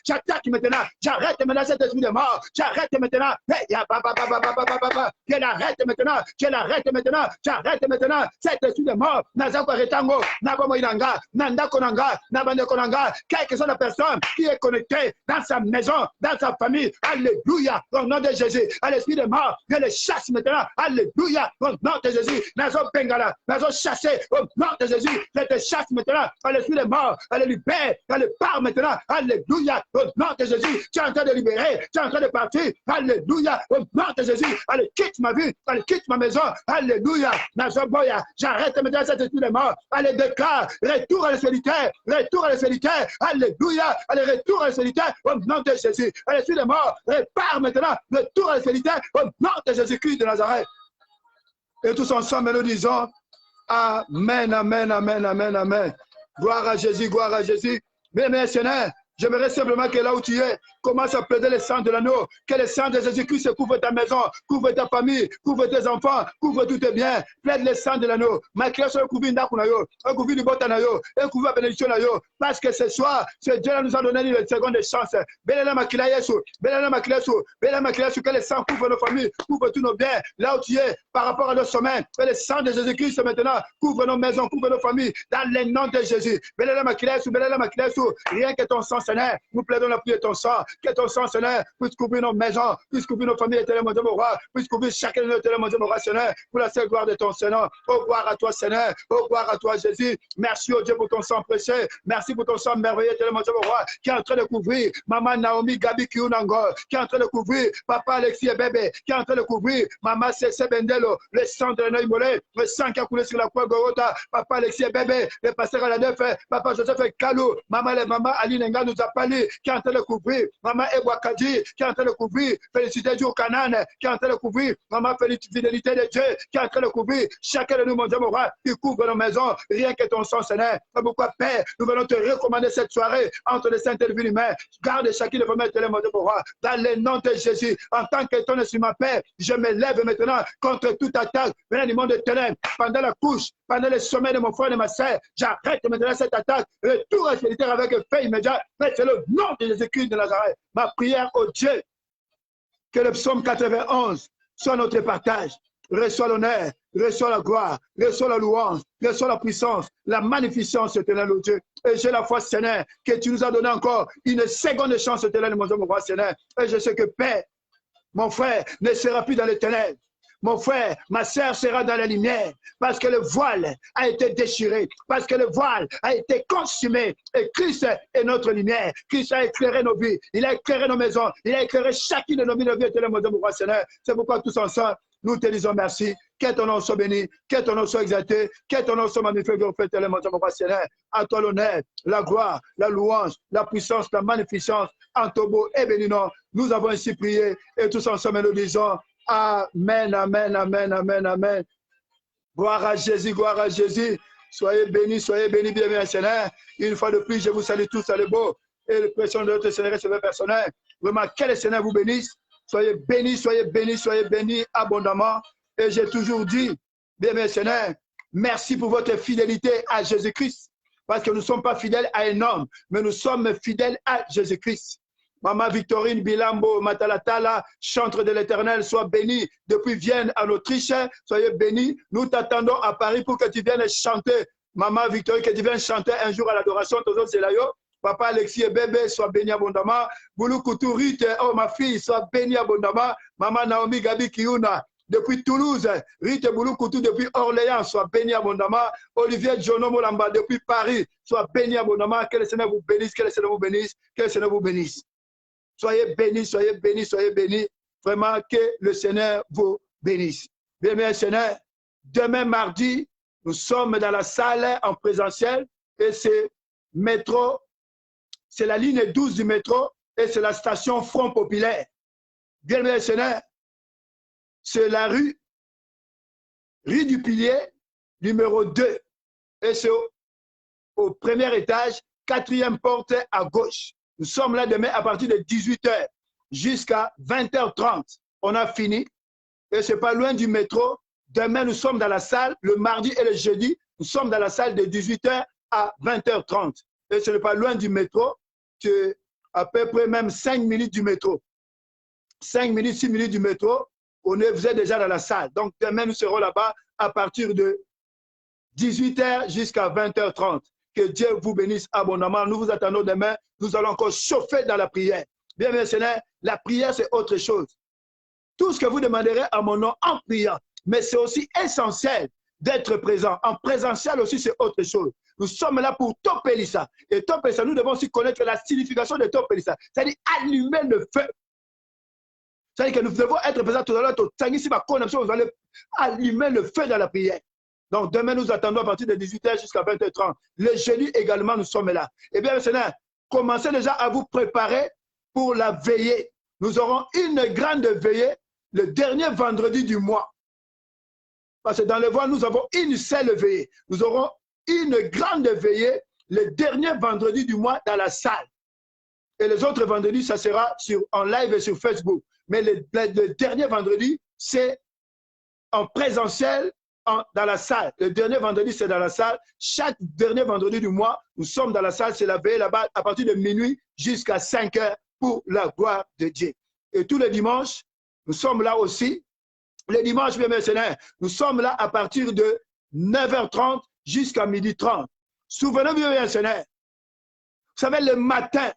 j'attaque maintenant, j'arrête maintenant cet esprit de mort, j'arrête maintenant, qu'elle arrête maintenant, j'arrête maintenant cet esprit de mort, Nazako Retango, Nabomoinanga, Nanda Konanga, Nabande Konanga, quelle que soit la personne qui est connectée dans sa maison, dans sa famille, alléluia, au nom de Jésus, à l'esprit de mort, je le chasse maintenant, alléluia, au nom de Jésus, Nazo Bengala, Nazo chassé, au nom de Jésus, je te chasse maintenant, à l'esprit de mort, à le libérer, à le part maintenant, alléluia, au nom de Jésus, tu es en train de libérer, tu es en train de partir, alléluia, au nom de Jésus, allez, quitte ma vie, allez, quitte ma maison, alléluia, Nazo Boya, j'arrête maintenant cet esprit de mort, allez, déclare, retour à la solitaire, alléluia, allez, retour à la solitaire, au nom de Jésus, à l'esprit de mort, répare maintenant le tour à la fidélité au nom de Jésus-Christ de Nazareth. Et tous ensemble, nous disons Amen, Amen, Amen, Amen, Amen. Gloire à Jésus, gloire à Jésus. Bien, Seigneur, j'aimerais simplement que là où tu es, commence à plaider le sang de l'agneau. Que le sang de Jésus-Christ couvre ta maison, couvre ta famille, couvre tes enfants, couvre tous tes biens. Plaide le sang de l'agneau. Ma création couvre une dakunayo, couvre du botanayo, couvre la bénédiction nayo. Parce que ce soir, ce Dieu nous a donné une seconde chance. Bénéla makila Yesu, bénéla makila Yesu, bénéla makila Yesu, que le sang couvre nos familles, couvre tous nos biens. Là où tu es, par rapport à nos sommeils, que le sang de Jésus-Christ maintenant couvre nos maisons, couvre nos familles, dans le nom de Jésus. Bénéla makila Yesu, bénéla makila Yesu. Rien que ton sang, Seigneur, nous plaidons la pluie de ton sang. Que ton sang, Seigneur, puisse couvrir nos maisons, puisse couvrir nos familles, éternellement, mon roi, puisse couvrir chacun de nos éternellement, mon roi, Seigneur, pour la seule gloire de ton Seigneur. Oh, gloire à toi, Seigneur. Oh, gloire à toi, Jésus. Merci, oh Dieu, pour ton sang précieux. Merci pour ton sang merveilleux, éternellement, mon roi, qui est en train de couvrir Maman Naomi Gabi Kiunango, qui est en train de couvrir Papa Alexis et Bébé, qui est en train de couvrir Maman Cessé Bendelo, le sang de l'œil mollet, le sang qui a coulé sur la croix Gorota, Papa Alexis et Bébé, le pasteur Aladef, Papa Joseph et Kalou, Maman Ali Nenga nous a parlé, qui est en train de couvrir Maman Ebwakadi, qui est en train de couvrir Félicité du Canaan, qui est en train de couvrir Maman Fidélité de Dieu, qui est en train de couvrir chacun de nous, mon Dieu, mon roi, qui couvre nos maisons, rien que ton sang, Seigneur. Pourquoi, Père, nous venons te recommander cette soirée entre les saintes et les humains. Garde chacun de vos maîtres, mon Dieu, mon roi, dans le nom de Jésus. En tant que ton esprit, ma Père, je me lève maintenant contre toute attaque venant du monde de ténèbres, pendant la couche, pendant le sommet de mon frère et de ma sœur. J'arrête maintenant cette attaque. Retour à fidélité avec fait immédiat. C'est le nom de Jésus-Christ de Nazareth. Ma prière au Dieu, que le psaume 91 soit notre partage. Reçois l'honneur, reçois la gloire, reçois la louange, reçois la puissance, la magnificence, éternel, au Dieu. Et j'ai la foi, Seigneur, que tu nous as donné encore une seconde chance, éternel, mon Dieu, mon roi, Seigneur. Et je sais que, Père, mon frère ne sera plus dans les ténèbres. Mon frère, ma sœur sera dans la lumière parce que le voile a été déchiré, parce que le voile a été consumé. Et Christ est notre lumière. Christ a éclairé nos vies, il a éclairé nos maisons, il a éclairé chacune de nos vies, mon Dieu, mon roi, Seigneur. C'est pourquoi tous ensemble, nous te disons merci. Que ton nom soit béni, que ton nom soit exalté, que ton nom soit magnifié, glorifié, mon Dieu, mon roi, Seigneur. À toi l'honneur, la gloire, la louange, la puissance, la magnificence, en ton beau et béni nom. Nous avons ainsi prié et tous ensemble nous disons Amen, Amen, Amen, Amen, Amen. Gloire à Jésus, gloire à Jésus. Soyez bénis, bien, Seigneur. Une fois de plus, je vous salue tous, allez beau. Et le président de notre Seigneur, c'est le personnel. Vraiment, que le Seigneur vous bénisse. Soyez bénis abondamment. Et j'ai toujours dit, bien, Seigneur, merci pour votre fidélité à Jésus-Christ. Parce que nous ne sommes pas fidèles à un homme, mais nous sommes fidèles à Jésus-Christ. Maman Victorine Bilambo Matalatala, chantre de l'Éternel, sois bénie depuis Vienne en Autriche, soyez bénie. Nous t'attendons à Paris pour que tu viennes chanter. Maman Victorine, que tu viennes chanter un jour à l'adoration, Tozo Zelayo. Papa Alexis et Bébé, sois béni abondamment. Boulou Koutou Rite, oh ma fille, sois béni abondamment. Maman Naomi Gabi Kiuna, depuis Toulouse, Rite Boulou Koutou depuis Orléans, sois béni abondamment. Olivier Jono Molamba depuis Paris, sois béni abondamment. Que le Seigneur vous bénisse, que le Seigneur vous bénisse, que le Seigneur vous bénisse. Soyez bénis, soyez bénis, soyez bénis. Vraiment que le Seigneur vous bénisse. Bien, bien, Seigneur, demain mardi, nous sommes dans la salle en présentiel et c'est métro, c'est la ligne 12 du métro et c'est la station Front Populaire. Bien, bien, Seigneur, c'est la rue du Pilier, numéro 2. Et c'est au premier étage, 4e porte à gauche. Nous sommes là demain à partir de 18h jusqu'à 20h30. On a fini. Et ce n'est pas loin du métro. Demain, nous sommes dans la salle. Le mardi et le jeudi, nous sommes dans la salle de 18h à 20h30. Et ce n'est pas loin du métro. C'est à peu près même 5 minutes du métro. 5 minutes, 6 minutes du métro. Vous êtes déjà dans la salle. Donc demain, nous serons là-bas à partir de 18h jusqu'à 20h30. Que Dieu vous bénisse abondamment. Nous vous attendons demain. Nous allons encore chauffer dans la prière. Bien, bien, Seigneur, la prière, c'est autre chose. Tout ce que vous demanderez à mon nom en priant, mais c'est aussi essentiel d'être présent. En présentiel aussi, c'est autre chose. Nous sommes là pour Topelissa. Et Topelissa, nous devons aussi connaître la signification de Topelissa. C'est-à-dire allumer le feu. C'est-à-dire que nous devons être présents tout à l'heure. Vous allez allumer le feu dans la prière. Donc, demain, nous attendons à partir de 18h jusqu'à 20h30. Le jeudi également, nous sommes là. Eh bien, Seigneur, commencez déjà à vous préparer pour la veillée. nous aurons une grande veillée le dernier vendredi du mois. Parce que dans le voile, nous avons une seule veillée. Nous aurons une grande veillée le dernier vendredi du mois dans la salle. Et les autres vendredis, ça sera en live et sur Facebook. Mais le dernier vendredi, c'est en présentiel dans la salle. Le dernier vendredi, c'est dans la salle. Chaque dernier vendredi du mois, nous sommes dans la salle, c'est la veillée là-bas à partir de minuit jusqu'à 5 heures pour la gloire de Dieu. Et tous les dimanches, nous sommes là aussi. Les dimanches, bien mercenaires, nous sommes là à partir de 9h30 jusqu'à 12h30. Souvenez-vous, bien mercenaires, vous savez, le matin,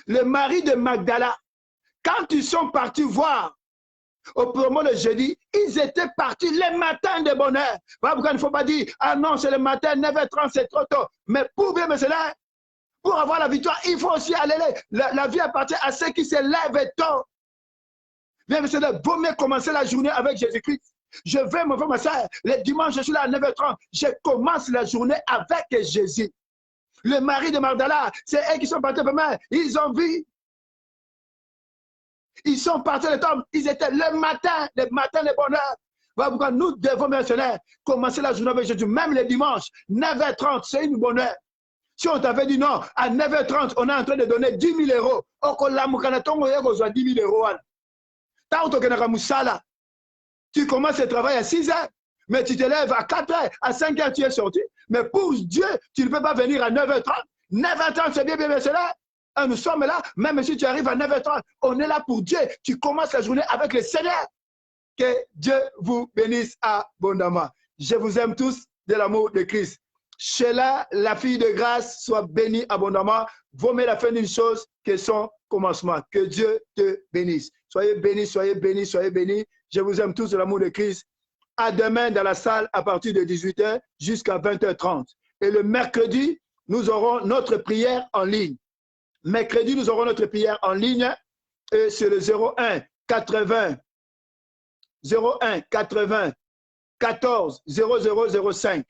le mari de Magdala, quand ils sont partis voir au promo le jeudi, ils étaient partis le matin de bonheur. Voilà pourquoi il ne faut pas dire, ah non, c'est le matin, 9h30, c'est trop tôt. Mais pour bien mercenaires, pour avoir la victoire, il faut aussi aller. La vie appartient à ceux qui se lèvent tôt. Bien, mais c'est vaut mieux commencer la journée avec Jésus-Christ. Je vais, mon frère, ma soeur, le dimanche, je suis là à 9h30. Je commence la journée avec Jésus. Le mari de Magdala, c'est eux qui sont partis vraiment. Ils ont vu. Ils sont partis le temps. Ils étaient le matin de bonheur. Voilà pourquoi nous devons, mercenaires, commencer la journée avec Jésus. Même le dimanche, 9h30, c'est une bonheur. Si on t'avait dit non, à 9h30, on est en train de donner 10 000 euros. On 10 000 euros. Tu commences le travail à 6 heures, mais tu te lèves à 4 heures, à 5 heures, tu es sorti. Mais pour Dieu, tu ne peux pas venir à 9h30. 9h30, c'est bien, bien, c'est là. Nous sommes là, même si tu arrives à 9h30, on est là pour Dieu. Tu commences la journée avec le Seigneur. Que Dieu vous bénisse abondamment. Je vous aime tous de l'amour de Christ. Sheila, la fille de grâce, soit bénie abondamment. Vaut mieux la fin d'une chose que son commencement. Que Dieu te bénisse. Soyez bénis, soyez bénis, soyez bénis. Je vous aime tous de l'amour de Christ. À demain dans la salle à partir de 18h jusqu'à 20h30. Et le mercredi, nous aurons notre prière en ligne. Mercredi, nous aurons notre prière en ligne. Et c'est le 01 80 14 0005.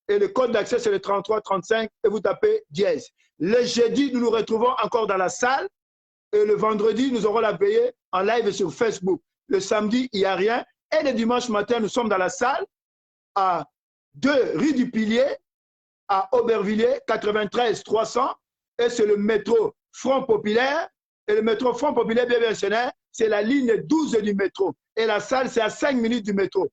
Et le code d'accès, c'est le 33 35 et vous tapez dièse. Le jeudi, nous nous retrouvons encore dans la salle. Et le vendredi, nous aurons la veillée en live sur Facebook. Le samedi, il n'y a rien. Et le dimanche matin, nous sommes dans la salle à 2 rue du Pilier, à Aubervilliers, 93 300. Et c'est le métro Front Populaire. Et le métro Front Populaire, bien mercenaire, c'est la ligne 12 du métro. Et la salle, c'est à 5 minutes du métro,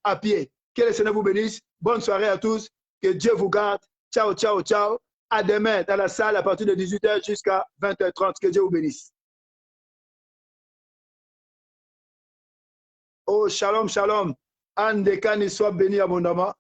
à pied. Que le Seigneur vous bénisse. Bonne soirée à tous. Que Dieu vous garde. Ciao, ciao, ciao. À demain dans la salle à partir de 18h jusqu'à 20h30. Que Dieu vous bénisse. Oh, shalom, shalom. Anne Dekani soit béni abondamment.